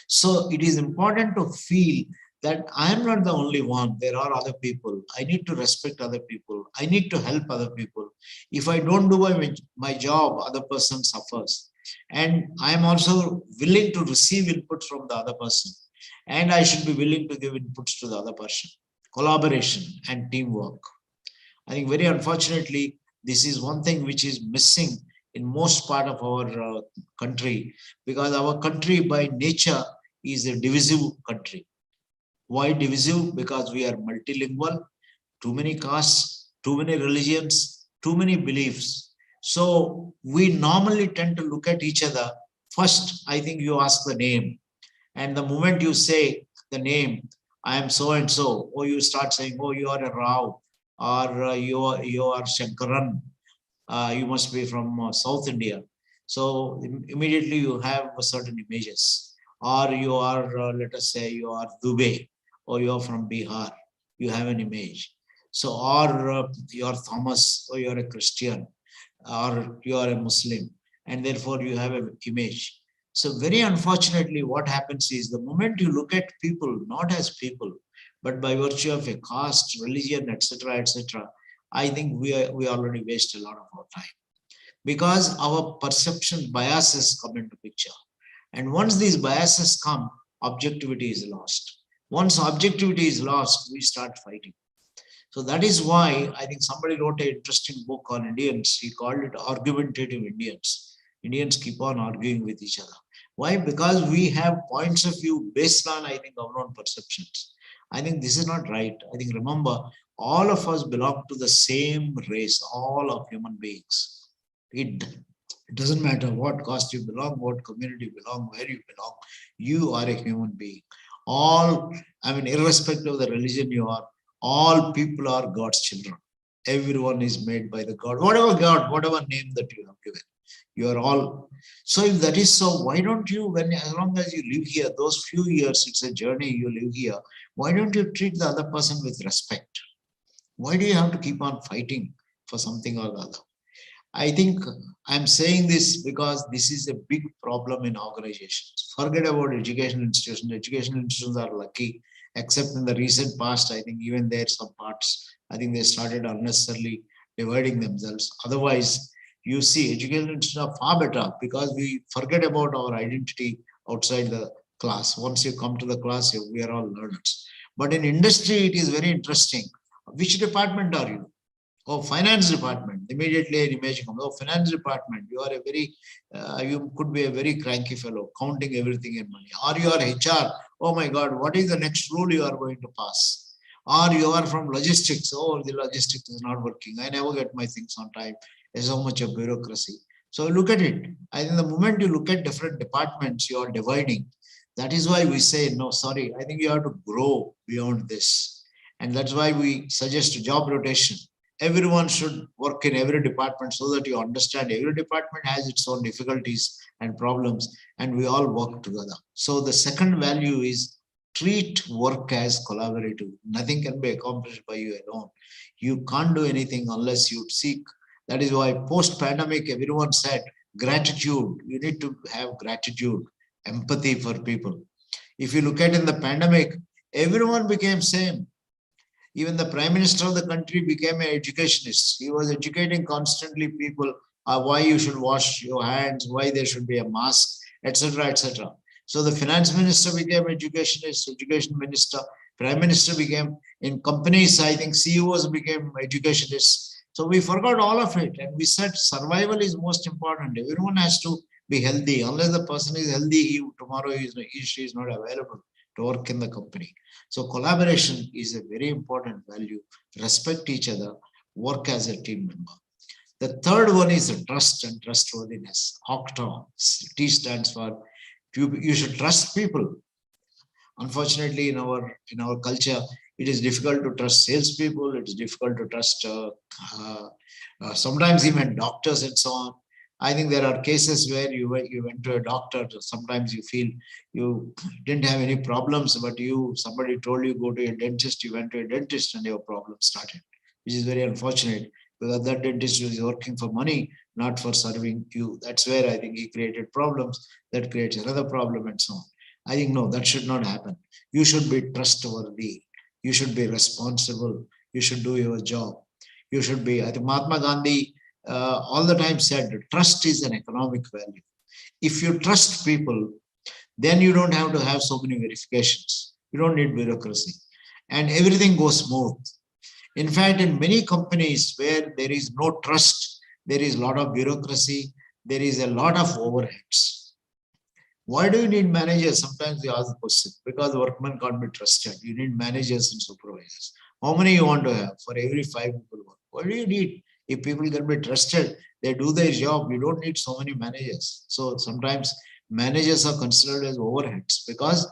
So it is important to feel that I am not the only one. There are other people. I need to respect other people. I need to help other people. If I don't do my job, other person suffers. And I am also willing to receive input from the other person. And I should be willing to give inputs to the other person. Collaboration and teamwork. I think very unfortunately, this is one thing which is missing in most part of our country, because our country by nature is a divisive country. Why divisive? Because we are multilingual, too many castes, too many religions, too many beliefs. So we normally tend to look at each other. First, I think you ask the name. And the moment you say the name, I am so and so, or you start saying, oh, you are a Rao, or you are Shankaran, you must be from South India. So immediately you have certain images. Or you are, let us say, you are Dubey, or you are from Bihar, you have an image. So, or you are Thomas, or you are a Christian, or you are a Muslim, and therefore you have an image. So very unfortunately, what happens is the moment you look at people, not as people, but by virtue of a caste, religion, etc., I think we already waste a lot of our time, because our perception biases come into picture. And once these biases come, objectivity is lost. Once objectivity is lost, we start fighting. So that is why I think somebody wrote an interesting book on Indians. He called it Argumentative Indians. Indians keep on arguing with each other. Why? Because we have points of view based on, I think, our own perceptions. I think this is not right. I think, remember, all of us belong to the same race, all of human beings. It doesn't matter what caste you belong, what community you belong, where you belong, you are a human being. All, I mean, irrespective of the religion you are, all people are God's children. Everyone is made by the God, whatever name that you have given. You are all. So if that is so, why don't you, as long as you live here, those few years, it's a journey, you live here, why don't you treat the other person with respect? Why do you have to keep on fighting for something or the other? I think I'm saying this because this is a big problem in organizations. Forget about educational institutions. Educational institutions are lucky, except in the recent past, I think even there some parts, I think they started unnecessarily dividing themselves. Otherwise, you see, educational institutions are far better because we forget about our identity outside the class. Once you come to the class, we are all learners. But in industry, it is very interesting. Which department are you? Oh, finance department. Immediately an image comes. Oh, finance department. You are a very, you could be a very cranky fellow, counting everything in money. Or you are HR. Oh my God, what is the next rule you are going to pass? Or you are from logistics. Oh, the logistics is not working. I never get my things on time. There's so much of bureaucracy. So look at it. I think the moment you look at different departments, you are dividing. That is why we say, no, sorry, I think you have to grow beyond this. And that's why we suggest job rotation. Everyone should work in every department so that you understand every department has its own difficulties and problems, and we all work together. So the second value is treat work as collaborative. Nothing can be accomplished by you alone. You can't do anything unless you seek. That is why post-pandemic, everyone said gratitude. You need to have gratitude, empathy for people. If you look at in the pandemic, everyone became same. Even the Prime Minister of the country became an educationist. He was educating constantly people why you should wash your hands, why there should be a mask, etc., etc. So the Finance Minister became educationist, Education Minister, Prime Minister became, in companies, I think CEOs became educationists. So we forgot all of it, and we said survival is most important. Everyone has to be healthy. Unless the person is healthy, tomorrow she is not available to work in the company. So collaboration is a very important value. Respect each other, work as a team member. The third one is trust and trustworthiness. OCTA, T stands for you should trust people. Unfortunately, in our culture, it is difficult to trust salespeople. It is difficult to trust sometimes even doctors and so on. I think there are cases where you went to a doctor. Sometimes you feel you didn't have any problems, but somebody told you go to a dentist. You went to a dentist and your problem started, which is very unfortunate because that dentist is working for money, not for serving you. That's where I think he created problems. That creates another problem and so on. I think no, that should not happen. You should be trustworthy. You should be responsible. You should do your job. You should be. I think Mahatma Gandhi all the time said trust is an economic value. If you trust people, then you don't have to have so many verifications. You don't need bureaucracy, and everything goes smooth. In fact, in many companies where there is no trust, there is a lot of bureaucracy, there is a lot of overheads. Why do you need managers? Sometimes we ask the question, because workmen can't be trusted. You need managers and supervisors. How many you want to have for every 5 people? What do you need? If people can be trusted, they do their job. You don't need so many managers. So sometimes managers are considered as overheads because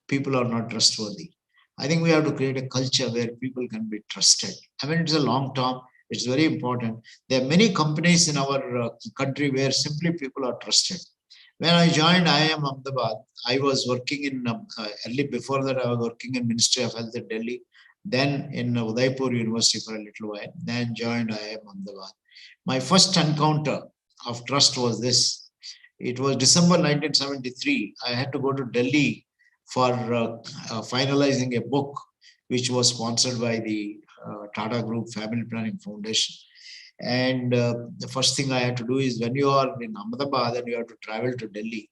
people are not trustworthy. I think we have to create a culture where people can be trusted. I mean, it's a long term. It's very important. There are many companies in our country where simply people are trusted. When I joined IIM Ahmedabad, I was working in, early before that, I was working in Ministry of Health in Delhi, then in Udaipur University for a little while, then joined IIM Ahmedabad. My first encounter of trust was this. It was December 1973. I had to go to Delhi for finalizing a book, which was sponsored by the Tata Group Family Planning Foundation. And the first thing I had to do is when you are in Ahmedabad and you have to travel to Delhi,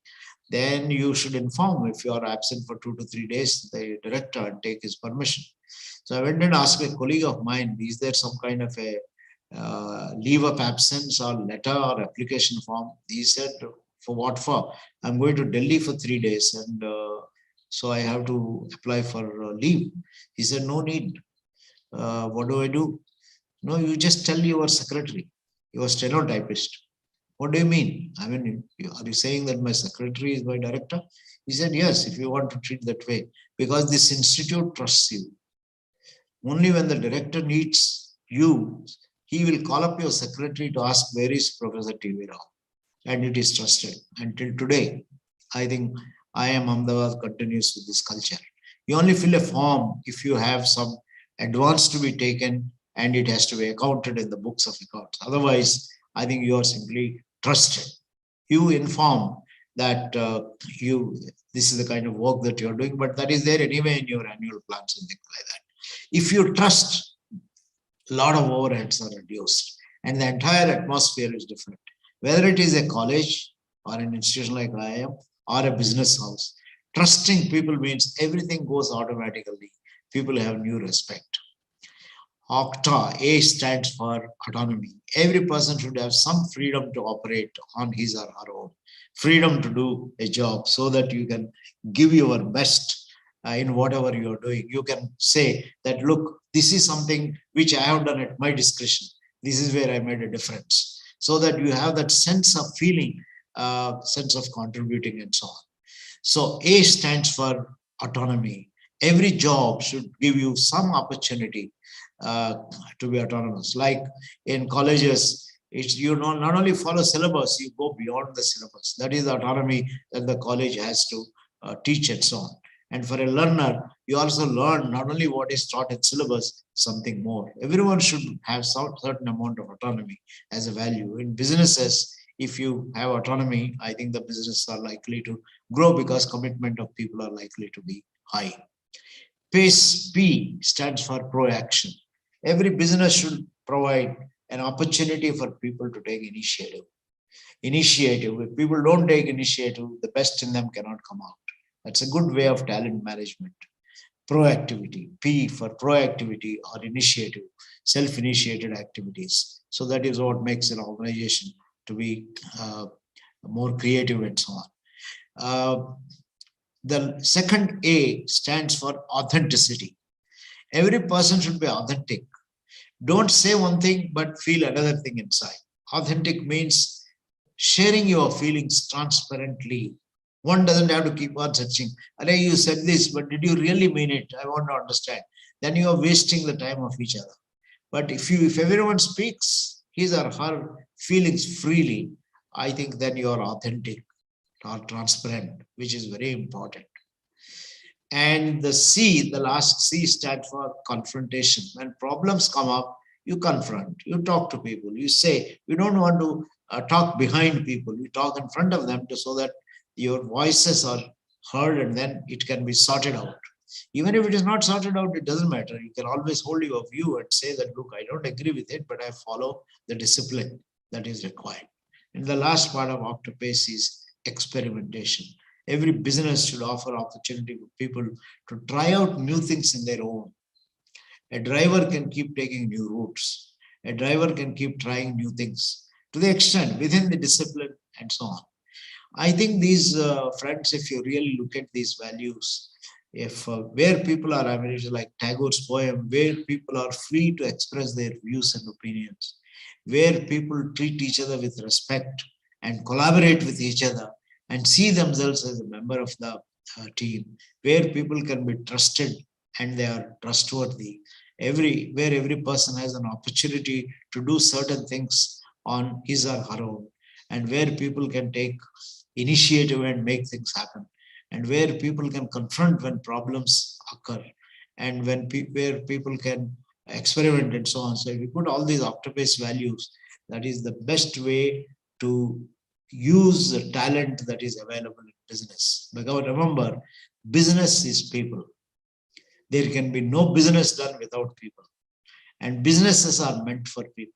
then you should inform if you are absent for 2 to 3 days, the director, and take his permission. So I went and asked a colleague of mine, is there some kind of a leave of absence or letter or application form? He said, for what for? I'm going to Delhi for 3 days and so I have to apply for leave. He said, no need. What do I do? No, you just tell your secretary, your stenotypist. What do you mean? I mean, are you saying that my secretary is my director? He said, yes, if you want to treat that way, because this institute trusts you. Only when the director needs you, he will call up your secretary to ask, where is Professor T.V. Rao? And it is trusted. Until today, I think IIM Ahmedabad continues with this culture. You only fill a form if you have some advance to be taken and it has to be accounted in the books of accounts. Otherwise, I think you are simply trusted. You inform that this is the kind of work that you're doing, but that is there anyway in your annual plans and things like that. If you trust, a lot of overheads are reduced and the entire atmosphere is different. Whether it is a college or an institution like IIM or a business house, trusting people means everything goes automatically. People have new respect. OCTA, A stands for autonomy. Every person should have some freedom to operate on his or her own, freedom to do a job so that you can give your best in whatever you are doing. You can say that, look, this is something which I have done at my discretion. This is where I made a difference. So that you have that sense of feeling, sense of contributing and so on. So A stands for autonomy. Every job should give you some opportunity to be autonomous. Like in colleges, it's you not only follow syllabus, you go beyond the syllabus. That is the autonomy that the college has to teach and so on. And for a learner, you also learn not only what is taught in syllabus, something more. Everyone should have some certain amount of autonomy as a value. In businesses, if you have autonomy, I think the businesses are likely to grow because commitment of people are likely to be high. PACE, P stands for proaction. Every business should provide an opportunity for people to take initiative. If people don't take initiative, the best in them cannot come out. That's a good way of talent management. Proactivity, P for proactivity or initiative, self-initiated activities. So that is what makes an organization to be more creative and so on. The second A stands for authenticity. Every person should be authentic. Don't say one thing but feel another thing inside. Authentic means sharing your feelings transparently. One doesn't have to keep on searching. Arey, you said this, but did you really mean it? I want to understand. Then you are wasting the time of each other. But if everyone speaks his or her feelings freely, I think then you are authentic or transparent, which is very important. And the C, the last C stands for confrontation. When problems come up, you confront, you talk to people, you say, you don't want to talk behind people, you talk in front of them so that your voices are heard and then it can be sorted out. Even if it is not sorted out, it doesn't matter. You can always hold your view and say that, look, I don't agree with it, but I follow the discipline that is required. And the last part of Octopace is experimentation. Every business should offer opportunity for people to try out new things in their own. A driver can keep taking new routes. A driver can keep trying new things to the extent within the discipline and so on. I think these friends, if you really look at these values, if where people are, I mean, it's like Tagore's poem, where people are free to express their views and opinions, where people treat each other with respect and collaborate with each other and see themselves as a member of the team, where people can be trusted and they are trustworthy, where every person has an opportunity to do certain things on his or her own, and where people can take initiative and make things happen, and where people can confront when problems occur, and where people can experiment and so on. So if we put all these Octopace values, that is the best way to use the talent that is available in business. Because remember, business is people. There can be no business done without people, and businesses are meant for people.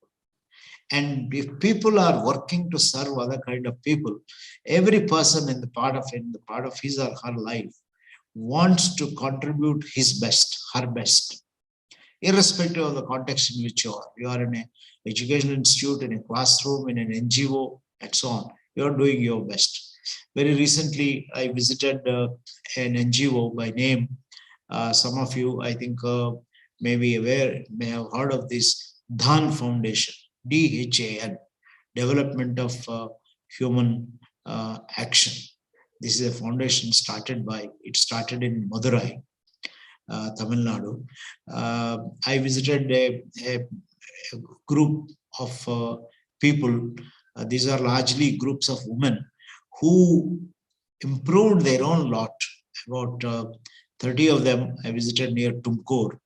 And if people are working to serve other kind of people, every person in the part of his or her life wants to contribute his best, her best, irrespective of the context in which you are. You are in an educational institute, in a classroom, in an NGO, and so on. You are doing your best. Very recently, I visited an NGO by name. Some of you, I think, may be aware, may have heard of this DHAN Foundation. DHAN, Development of Human Action. This is a foundation started in Madurai, Tamil Nadu. I visited a group of people. These are largely groups of women who improved their own lot. About 30 of them I visited near Tumkur,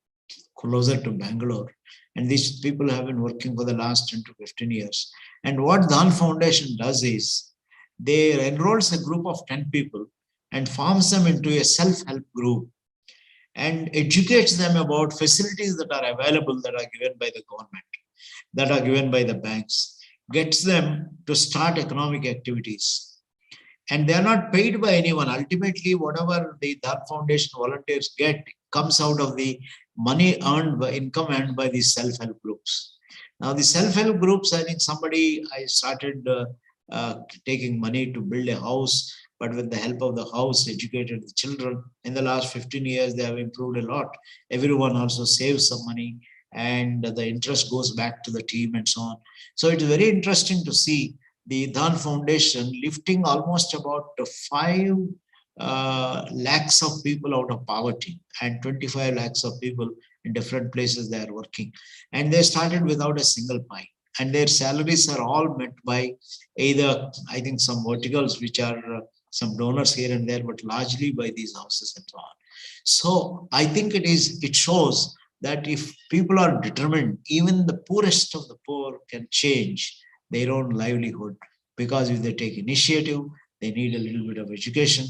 closer to Bangalore. And these people have been working for the last 10 to 15 years. And what DHAN Foundation does is, they enrolls a group of 10 people and forms them into a self-help group and educates them about facilities that are available, that are given by the government, that are given by the banks, gets them to start economic activities. And they are not paid by anyone. Ultimately, whatever the DHAN Foundation volunteers get comes out of the money earned by income earned by these self-help groups. Now, the self-help groups, I think I started taking money to build a house, but with the help of the house, educated the children. In the last 15 years, they have improved a lot. Everyone also saves some money, and the interest goes back to the team and so on. So it's very interesting to see the DHAN Foundation lifting almost about 5 lakhs of people out of poverty, and 25 lakhs of people in different places they are working. And they started without a single pie. And their salaries are all met by either, I think, some verticals, which are some donors here and there, but largely by these houses and so on. So I think it shows that if people are determined, even the poorest of the poor can change their own livelihood, because if they take initiative, they need a little bit of education,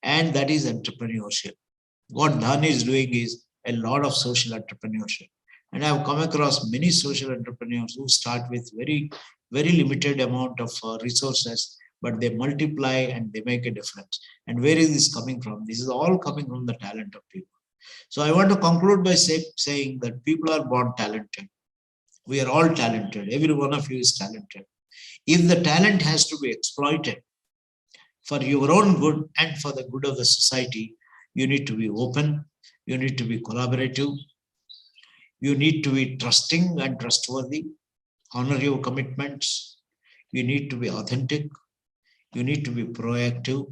and that is entrepreneurship. What DHAN is doing is a lot of social entrepreneurship. And I've come across many social entrepreneurs who start with very, very limited amount of resources, but they multiply and they make a difference. And where is this coming from? This is all coming from the talent of people. So I want to conclude by saying that people are born talented. We are all talented. Every one of you is talented. If the talent has to be exploited for your own good and for the good of the society, you need to be open, you need to be collaborative, you need to be trusting and trustworthy, honor your commitments, you need to be authentic, you need to be proactive,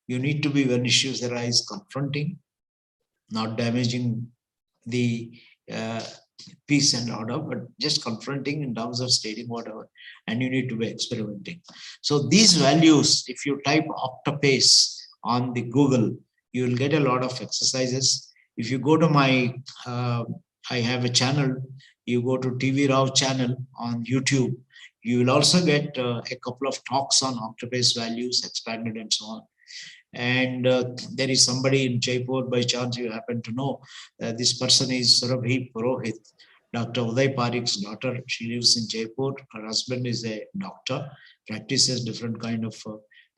you need to be, when issues arise, confronting, not damaging the peace and order, but just confronting in terms of stating whatever, and you need to be experimenting. So these values, if you type Octopace on the Google, you will get a lot of exercises. If you go to my, I have a channel, you go to TV Rao channel on YouTube, you will also get a couple of talks on Octopace values, expanded and so on. And there is somebody in Jaipur, by chance you happen to know, this person is Surabhi Purohit, Dr. Uday Parikh's daughter. She lives in Jaipur. Her husband is a doctor, practices different kind of,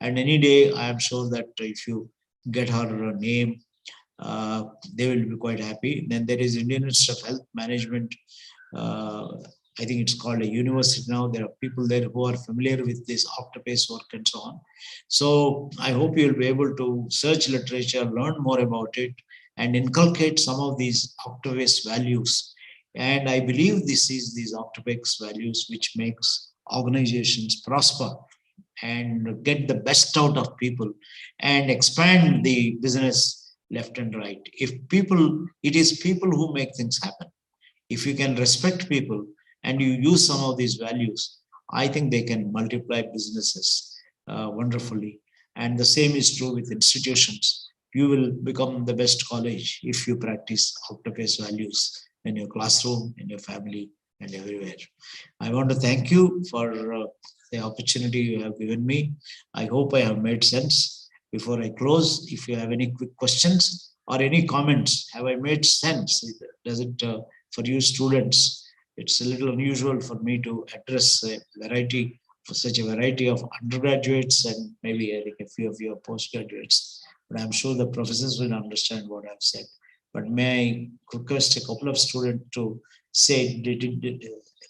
and any day I am sure that if you get her name, they will be quite happy. Then there is Indian Institute of Health Management. I think it's called a university now. There are people there who are familiar with this Octopace work and so on. So I hope you'll be able to search literature, learn more about it, and inculcate some of these Octopace values. And I believe this is these Octopace values which makes organizations prosper and get the best out of people and expand the business left and right. If people, it is people who make things happen. If you can respect people and you use some of these values, I think they can multiply businesses wonderfully. And the same is true with institutions. You will become the best college if you practice Octopace values in your classroom, in your family, and everywhere. I want to thank you for the opportunity you have given me. I hope I have made sense. Before I close, if you have any quick questions or any comments, have I made sense? Does it, for you students, it's a little unusual for me to address a variety, for such a variety of undergraduates and maybe I think a few of your postgraduates, but I'm sure the professors will understand what I've said. But may I request a couple of students to say,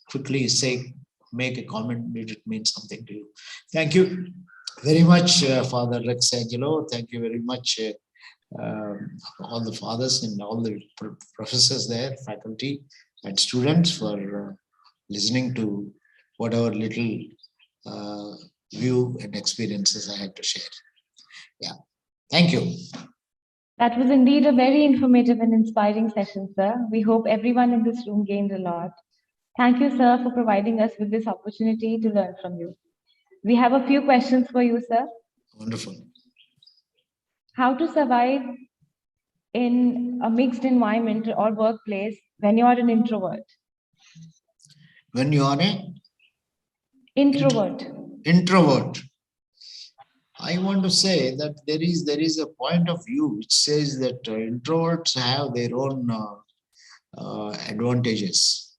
quickly say, make a comment, did it mean something to you? Thank you very much, Father Rex Angelo. Thank you very much, all the fathers and all the professors there, faculty and students for listening to whatever little view and experiences I had to share. Yeah, thank you. That was indeed a very informative and inspiring session, sir. We hope everyone in this room gained a lot. Thank you, sir, for providing us with this opportunity to learn from you. We have a few questions for you, sir. Wonderful. How to survive in a mixed environment or workplace when you are an introvert? When you are an Introvert. introvert, I want to say that there is a point of view which says that introverts have their own advantages.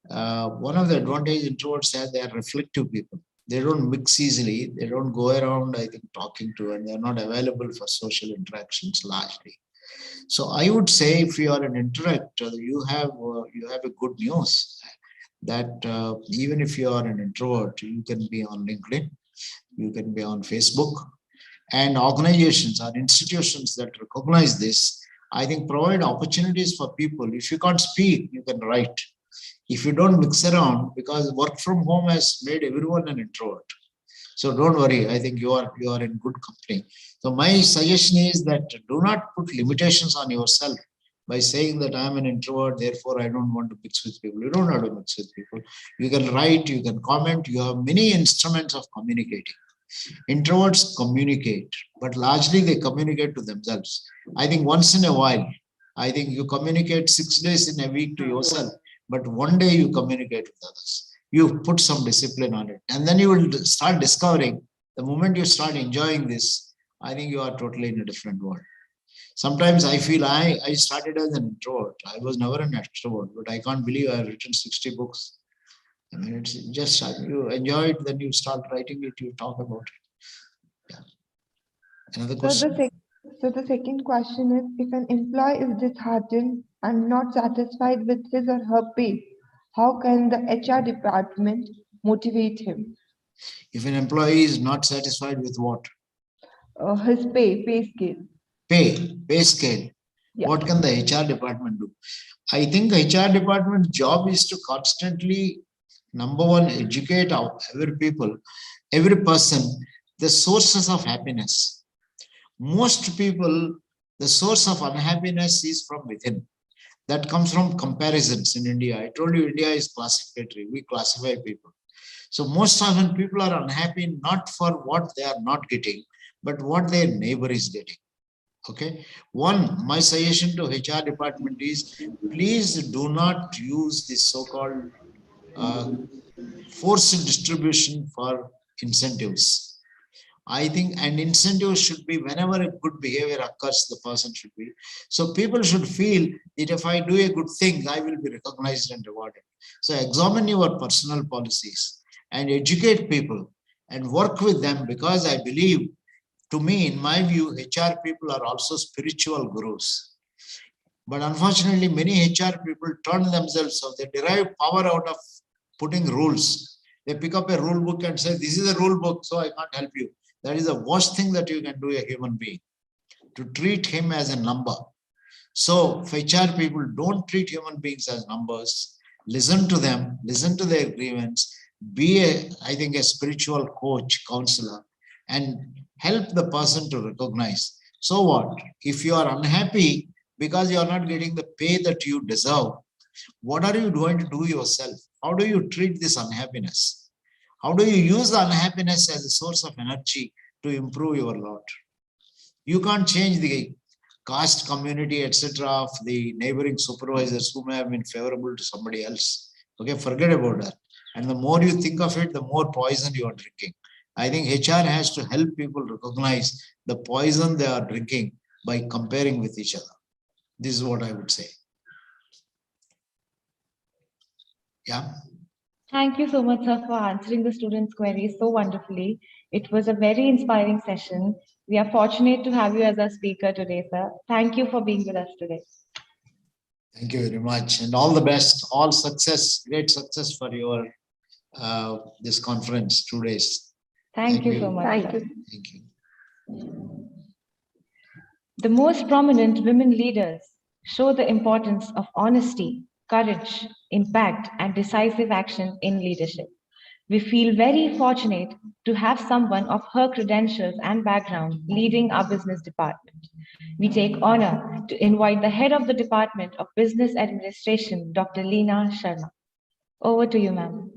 One of the advantages introverts have, they are reflective people. They don't mix easily. They don't go around, I think, talking to, and they're not available for social interactions largely. So I would say if you are an introvert, you have a good news that even if you are an introvert, you can be on LinkedIn, you can be on Facebook, and organizations or institutions that recognize this, I think provide opportunities for people. If you can't speak, you can write. If you don't mix around, because work from home has made everyone an introvert. So don't worry, I think you are in good company. So my suggestion is that do not put limitations on yourself by saying that I'm an introvert, therefore I don't want to mix with people. You don't have to mix with people. You can write, you can comment, you have many instruments of communicating. Introverts communicate, but largely they communicate to themselves. I think once in a while, I think you communicate 6 days in a week to yourself, but one day you communicate with others. You put some discipline on it, and then you will start discovering the moment you start enjoying this, I think you are totally in a different world. Sometimes I feel I started as an introvert. I was never an extrovert, but I can't believe I have written 60 books. I mean, it's just you enjoy it, then you start writing it, you talk about it. Yeah. Another question. So the second question is, if an employee is disheartened and not satisfied with his or her pay, how can the HR department motivate him? If an employee is not satisfied with what? His pay scale. Pay scale. Yeah. What can the HR department do? I think HR department's job is to constantly, number one, educate every people, every person, the sources of happiness. Most people, the source of unhappiness is from within. That comes from comparisons in India. I told you India is classificatory. We classify people. So most often people are unhappy not for what they are not getting, but what their neighbor is getting. Okay. One, my suggestion to HR department is, please do not use this so-called forced distribution for incentives. I think an incentive should be whenever a good behavior occurs, the person should be. So people should feel that if I do a good thing, I will be recognized and rewarded. So examine your personal policies and educate people and work with them, because I believe, to me, in my view, HR people are also spiritual gurus. But unfortunately, many HR people turn themselves off. They derive power out of putting rules. They pick up a rule book and say, this is a rule book, so I can't help you. That is the worst thing that you can do a human being, to treat him as a number. So for HR people, don't treat human beings as numbers. Listen to them, listen to their grievance, be I think a spiritual coach, counselor, and help the person to recognize. So what? If you are unhappy because you are not getting the pay that you deserve, what are you going to do yourself? How do you treat this unhappiness? How do you use the unhappiness as a source of energy to improve your lot? You can't change the caste, community, etc. of the neighboring supervisors who may have been favorable to somebody else. Okay, forget about that. And the more you think of it, the more poison you are drinking. I think HR has to help people recognize the poison they are drinking by comparing with each other. This is what I would say. Yeah. Thank you so much, sir, for answering the students' queries so wonderfully. It was a very inspiring session. We are fortunate to have you as our speaker today, sir. Thank you for being with us today. Thank you very much, and all the best, all success, great success for your this conference 2 days. Thank you so much. Thank sir. you. Thank you. The most prominent women leaders show the importance of honesty, courage, impact, and decisive action in leadership. We feel very fortunate to have someone of her credentials and background leading our business department. We take honor to invite the head of the Department of Business Administration, Dr. Leena Sharma. Over to you, ma'am.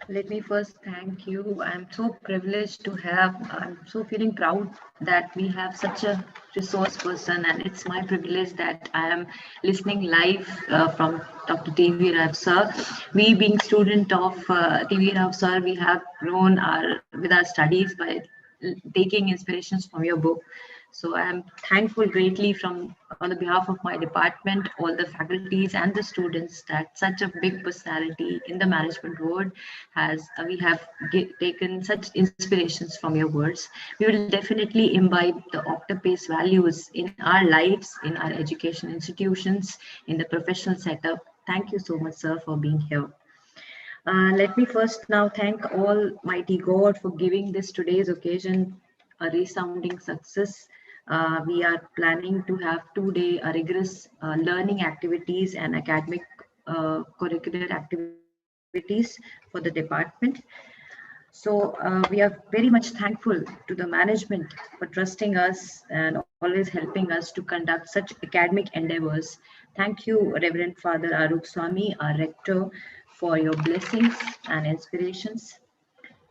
Let me first thank you. I'm so privileged to have, I'm so feeling proud that we have such a resource person, and it's my privilege that I am listening live from Dr. T.V. Rao sir. We being student of T.V. Rao sir, we have grown with our studies by taking inspirations from your book. So I am thankful greatly on the behalf of my department, all the faculties and the students, that such a big personality in the management world we have taken such inspirations from your words. We will definitely imbibe the Octopace values in our lives, in our education institutions, in the professional setup. Thank you so much, sir, for being here. Let me first now thank Almighty God for giving this today's occasion a resounding success. We are planning to have 2-day rigorous learning activities and academic curricular activities for the department. So we are very much thankful to the management for trusting us and always helping us to conduct such academic endeavors. Thank you, Reverend Father Aruk Swami, our rector, for your blessings and inspirations.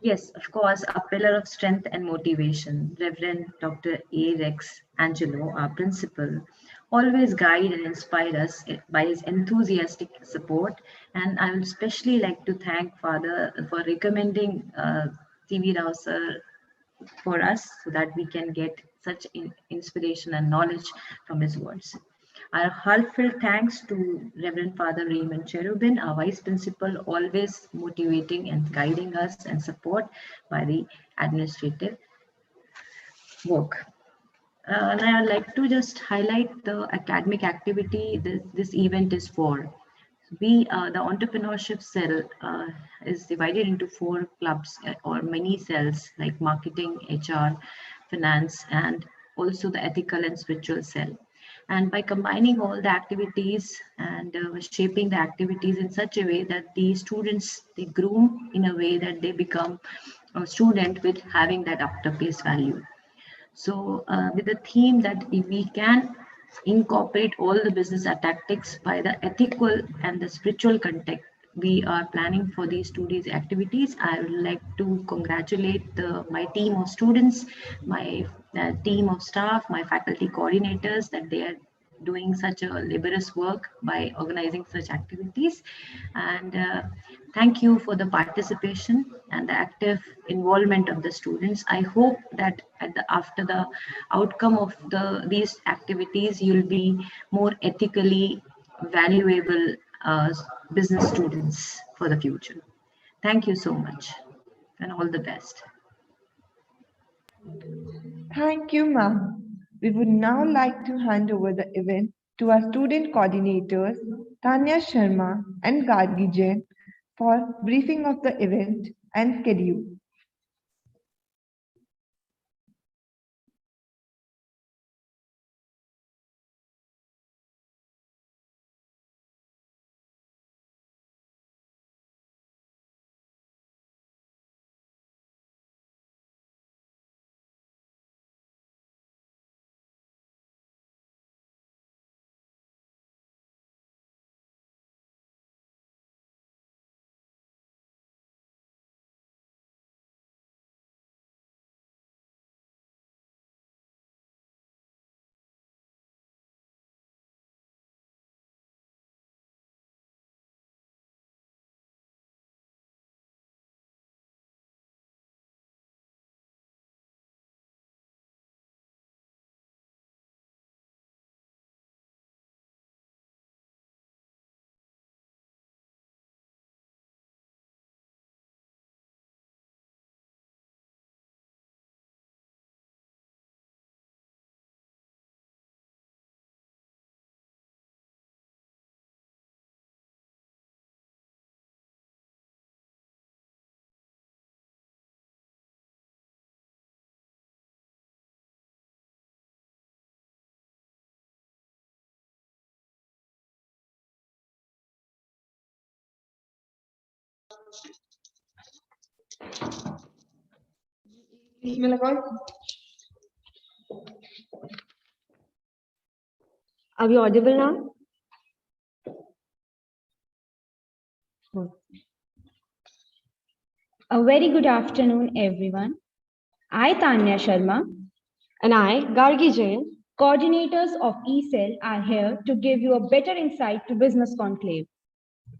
Yes, of course, a pillar of strength and motivation, Reverend Dr. A. Rex Angelo, our principal, always guide and inspire us by his enthusiastic support. And I would especially like to thank Father for recommending T.V. Rao sir for us so that we can get such inspiration and knowledge from his words. Our heartfelt thanks to Reverend Father Raymond Cherubin, our Vice Principal, always motivating and guiding us and support by the administrative work. And I'd like to just highlight the academic activity this event is for. The entrepreneurship cell is divided into 4 clubs or mini cells like marketing, HR, finance, and also the ethical and spiritual cell. And by combining all the activities and shaping the activities in such a way that the students, they groom in a way that they become a student with having that after-pace value. So with the theme that if we can incorporate all the business tactics by the ethical and the spiritual context, we are planning for these 2 days activities. I would like to congratulate my team of students, my team of staff, my faculty coordinators, that they are doing such a laborious work by organizing such activities. And thank you for the participation and the active involvement of the students. I hope that after the outcome of these activities, you'll be more ethically valuable business students for the future. Thank you so much and all the best. Thank you, ma'am. We would now like to hand over the event to our student coordinators, Tanya Sharma and Gargi Jain, for briefing of the event and schedule. Are we audible now? A very good afternoon, everyone. I, Tanya Sharma, And I, Gargi Jain, coordinators of eCell, are here to give you a better insight to Business Conclave.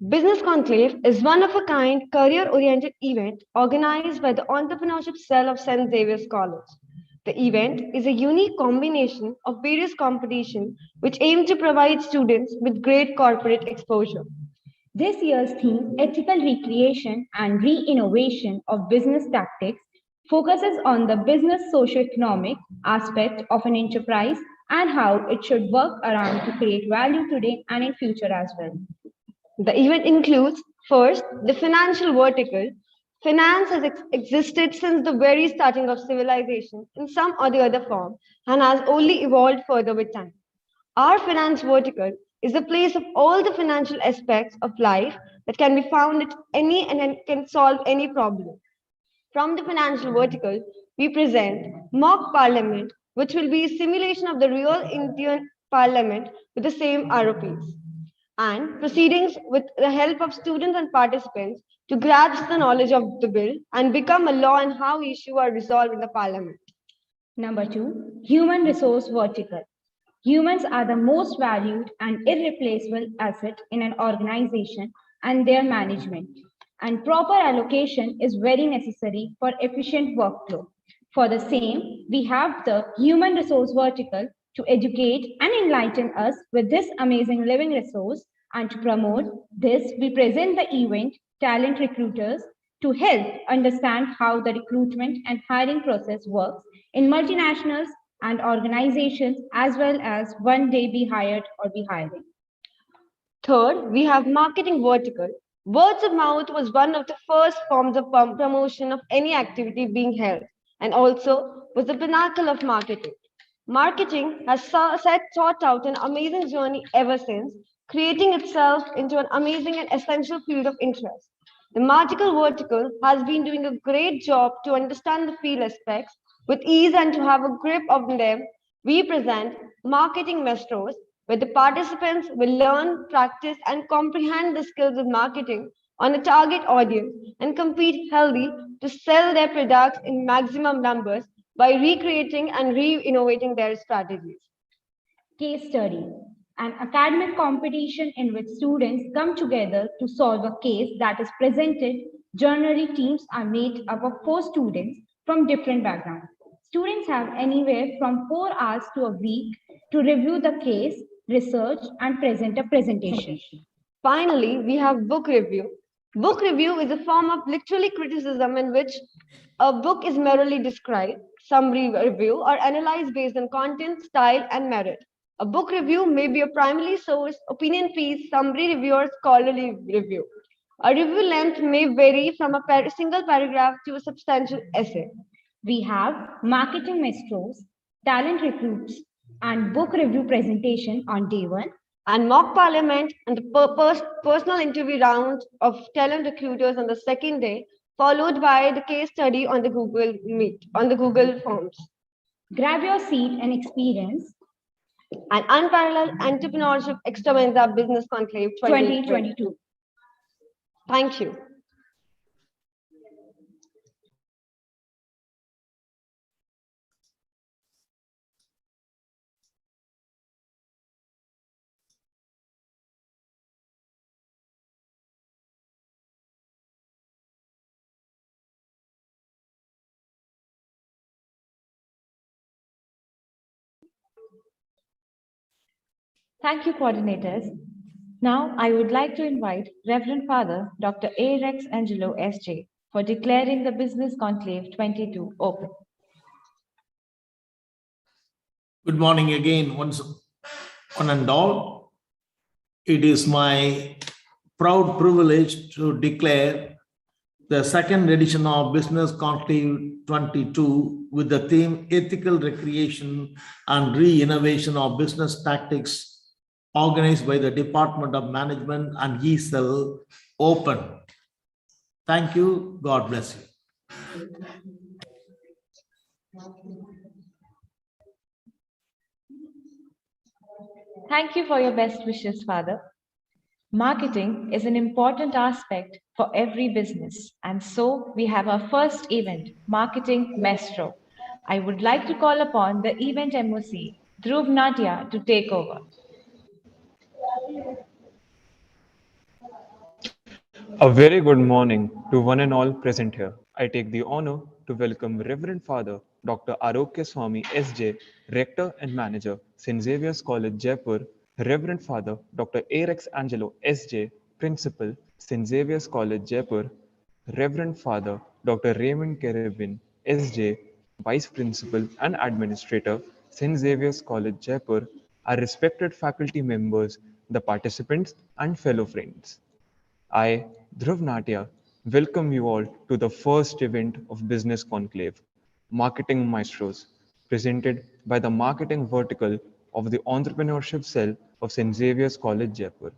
Business Conclave is one of a kind career-oriented event organized by the Entrepreneurship Cell of St. Xavier's College. The event is a unique combination of various competitions which aim to provide students with great corporate exposure. This year's theme, Ethical Recreation and Reinnovation of Business Tactics, focuses on the business socio-economic aspect of an enterprise and how it should work around to create value today and in future as well. The event includes, first, the financial vertical. Finance has existed since the very starting of civilization in some or the other form and has only evolved further with time. Our finance vertical is the place of all the financial aspects of life that can be found at any and can solve any problem. From the financial vertical, we present mock parliament, which will be a simulation of the real Indian parliament with the same ROPs, and proceedings with the help of students and participants to grasp the knowledge of the bill and become a law and how issues are resolved in the parliament. Number 2, Human Resource Vertical. Humans are the most valued and irreplaceable asset in an organization and their management, and proper allocation is very necessary for efficient workflow. For the same, we have the human resource vertical to educate and enlighten us with this amazing living resource, and to promote this, we present the event Talent Recruiters to help understand how the recruitment and hiring process works in multinationals and organizations, as well as one day be hired or be hiring. Third, we have marketing vertical. Words of mouth was one of the first forms of promotion of any activity being held, and also was the pinnacle of marketing. Marketing has sought out an amazing journey ever since, creating itself into an amazing and essential field of interest. The marketing vertical has been doing a great job to understand the field aspects with ease and to have a grip of them. We present marketing maestros, where the participants will learn, practice, and comprehend the skills of marketing on a target audience and compete healthy to sell their products in maximum numbers by recreating and re-innovating their strategies. Case study, an academic competition in which students come together to solve a case that is presented. Generally, teams are made up of 4 students from different backgrounds. Students have anywhere from 4 hours to a week to review the case, research, and present a presentation. Finally, we have book review. Book review is a form of literary criticism in which a book is merely described, summary review, or analyzed based on content, style, and merit. A book review may be a primary source, opinion piece, summary review, or scholarly review. A review length may vary from a single paragraph to a substantial essay. We have marketing maestros, talent recruits, and book review presentation on day 1, and mock parliament and the personal interview round of talent recruiters on the second day, followed by the case study on the Google Meet, on the Google Forms. Grab your seat and experience an unparalleled entrepreneurship extravaganza business conclave 2022. Thank you. Thank you, coordinators. Now, I would like to invite Reverend Father Dr. A. Rex Angelo, S.J., for declaring the Business Conclave 22 open. Good morning again, one and all. It is my proud privilege to declare the second edition of Business Conclave 22 with the theme Ethical Recreation and Re-Innovation of Business Tactics, organized by the Department of Management and ESL, open. Thank you. God bless you. Thank you for your best wishes, Father. Marketing is an important aspect for every business, and so we have our first event, Marketing Maestro. I would like to call upon the event MOC, Dhruv Natia, to take over. A very good morning to one and all present here. I take the honor to welcome Reverend Father Dr. Arokya Swami SJ, Rector and Manager, St. Xavier's College, Jaipur, Reverend Father Dr. A. Rex Angelo SJ, Principal, St. Xavier's College, Jaipur, Reverend Father Dr. Raymond Carabin SJ, Vice Principal and Administrator, St. Xavier's College, Jaipur, our respected faculty members, the participants and fellow friends. I, Dhruv Natia, welcome you all to the first event of Business Conclave, Marketing Maestros, presented by the marketing vertical of the entrepreneurship cell of St. Xavier's College, Jaipur.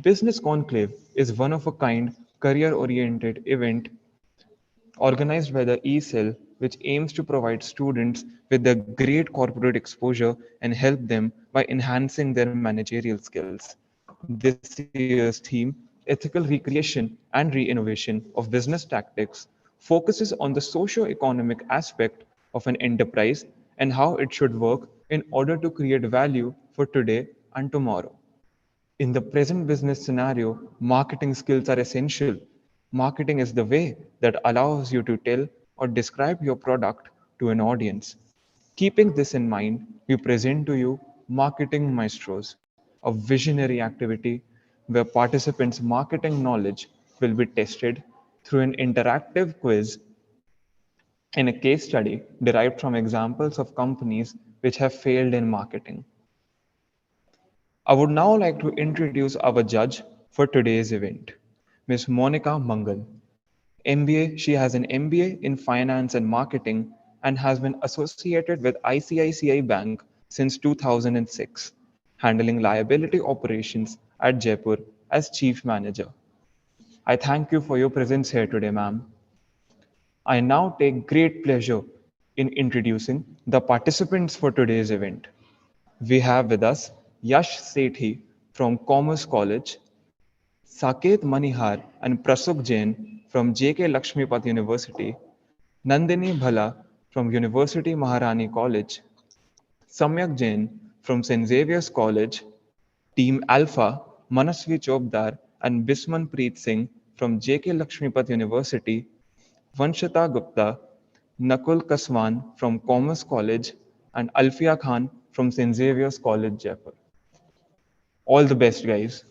Business Conclave is one of a kind, career-oriented event organized by the E-Cell, which aims to provide students with the great corporate exposure and help them by enhancing their managerial skills. This year's theme, Ethical Recreation and Re-Innovation of Business Tactics, focuses on the socio-economic aspect of an enterprise and how it should work in order to create value for today and tomorrow. In the present business scenario, marketing skills are essential. Marketing is the way that allows you to tell or describe your product to an audience. Keeping this in mind, we present to you Marketing Maestros, a visionary activity where participants' marketing knowledge will be tested through an interactive quiz and a case study derived from examples of companies which have failed in marketing. I would now like to introduce our judge for today's event, Ms. Monica Mangal. MBA, she has an MBA in Finance and Marketing and has been associated with ICICI Bank since 2006, handling liability operations at Jaipur as Chief Manager. I thank you for your presence here today, ma'am. I now take great pleasure in introducing the participants for today's event. We have with us Yash Sethi from Commerce College, Saket Manihar and Prasuk Jain from JK Lakshmipat University, Nandini Bhala from University Maharani College, Samyak Jain from St. Xavier's College, Team Alpha, Manasvi Chopdar and Bisman Preet Singh from JK Lakshmipat University, Vanshita Gupta, Nakul Kaswan from Commerce College, and Alfia Khan from St. Xavier's College, Jaipur. All the best, guys.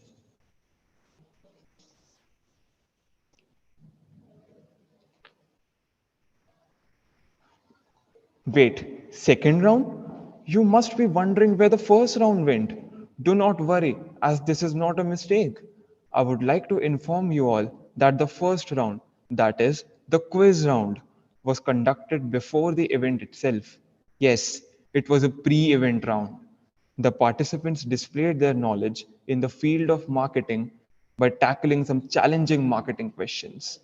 Wait, second round? You must be wondering where the first round went. Do not worry, as this is not a mistake. I would like to inform you all that the first round, that is, the quiz round, was conducted before the event itself. Yes, it was a pre-event round. The participants displayed their knowledge in the field of marketing by tackling some challenging marketing questions.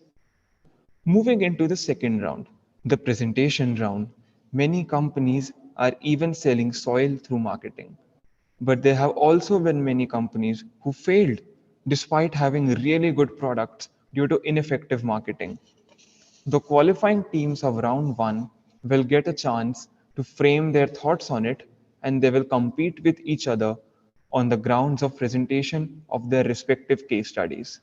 Moving into the second round, the presentation round, many companies are even selling soil through marketing. But there have also been many companies who failed despite having really good products due to ineffective marketing. The qualifying teams of round one will get a chance to frame their thoughts on it, and they will compete with each other on the grounds of presentation of their respective case studies.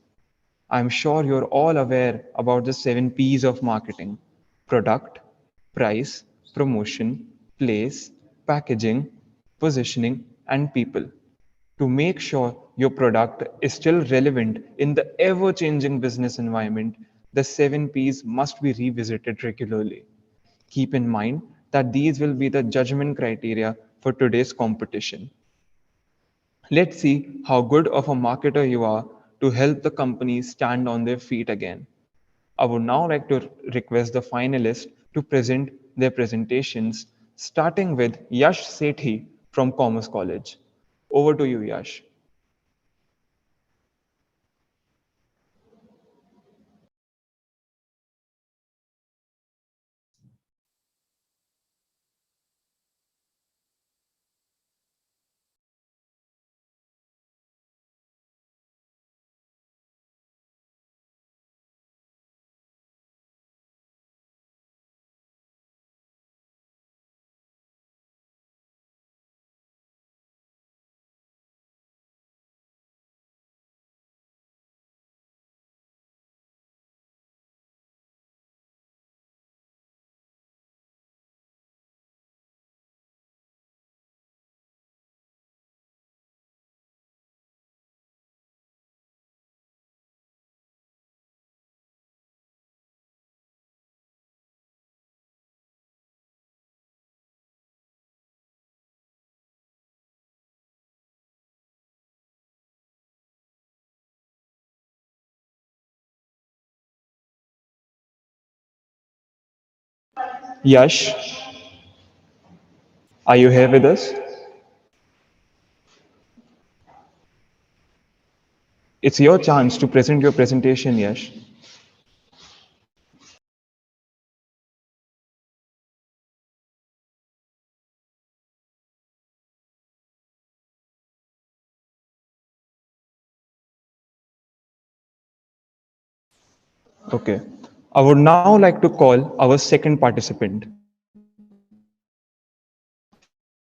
I'm sure you're all aware about the 7 P's of marketing: product, price, promotion, place, packaging, positioning, and people. To make sure your product is still relevant in the ever changing business environment, the 7 P's must be revisited regularly. Keep in mind that these will be the judgment criteria for today's competition. Let's see how good of a marketer you are to help the company stand on their feet again. I would now like to request the finalists to present their presentations, starting with Yash Sethi from Commerce College. Over to you, Yash. Yash, are you here with us? It's your chance to present your presentation, Yash. Okay. I would now like to call our second participant,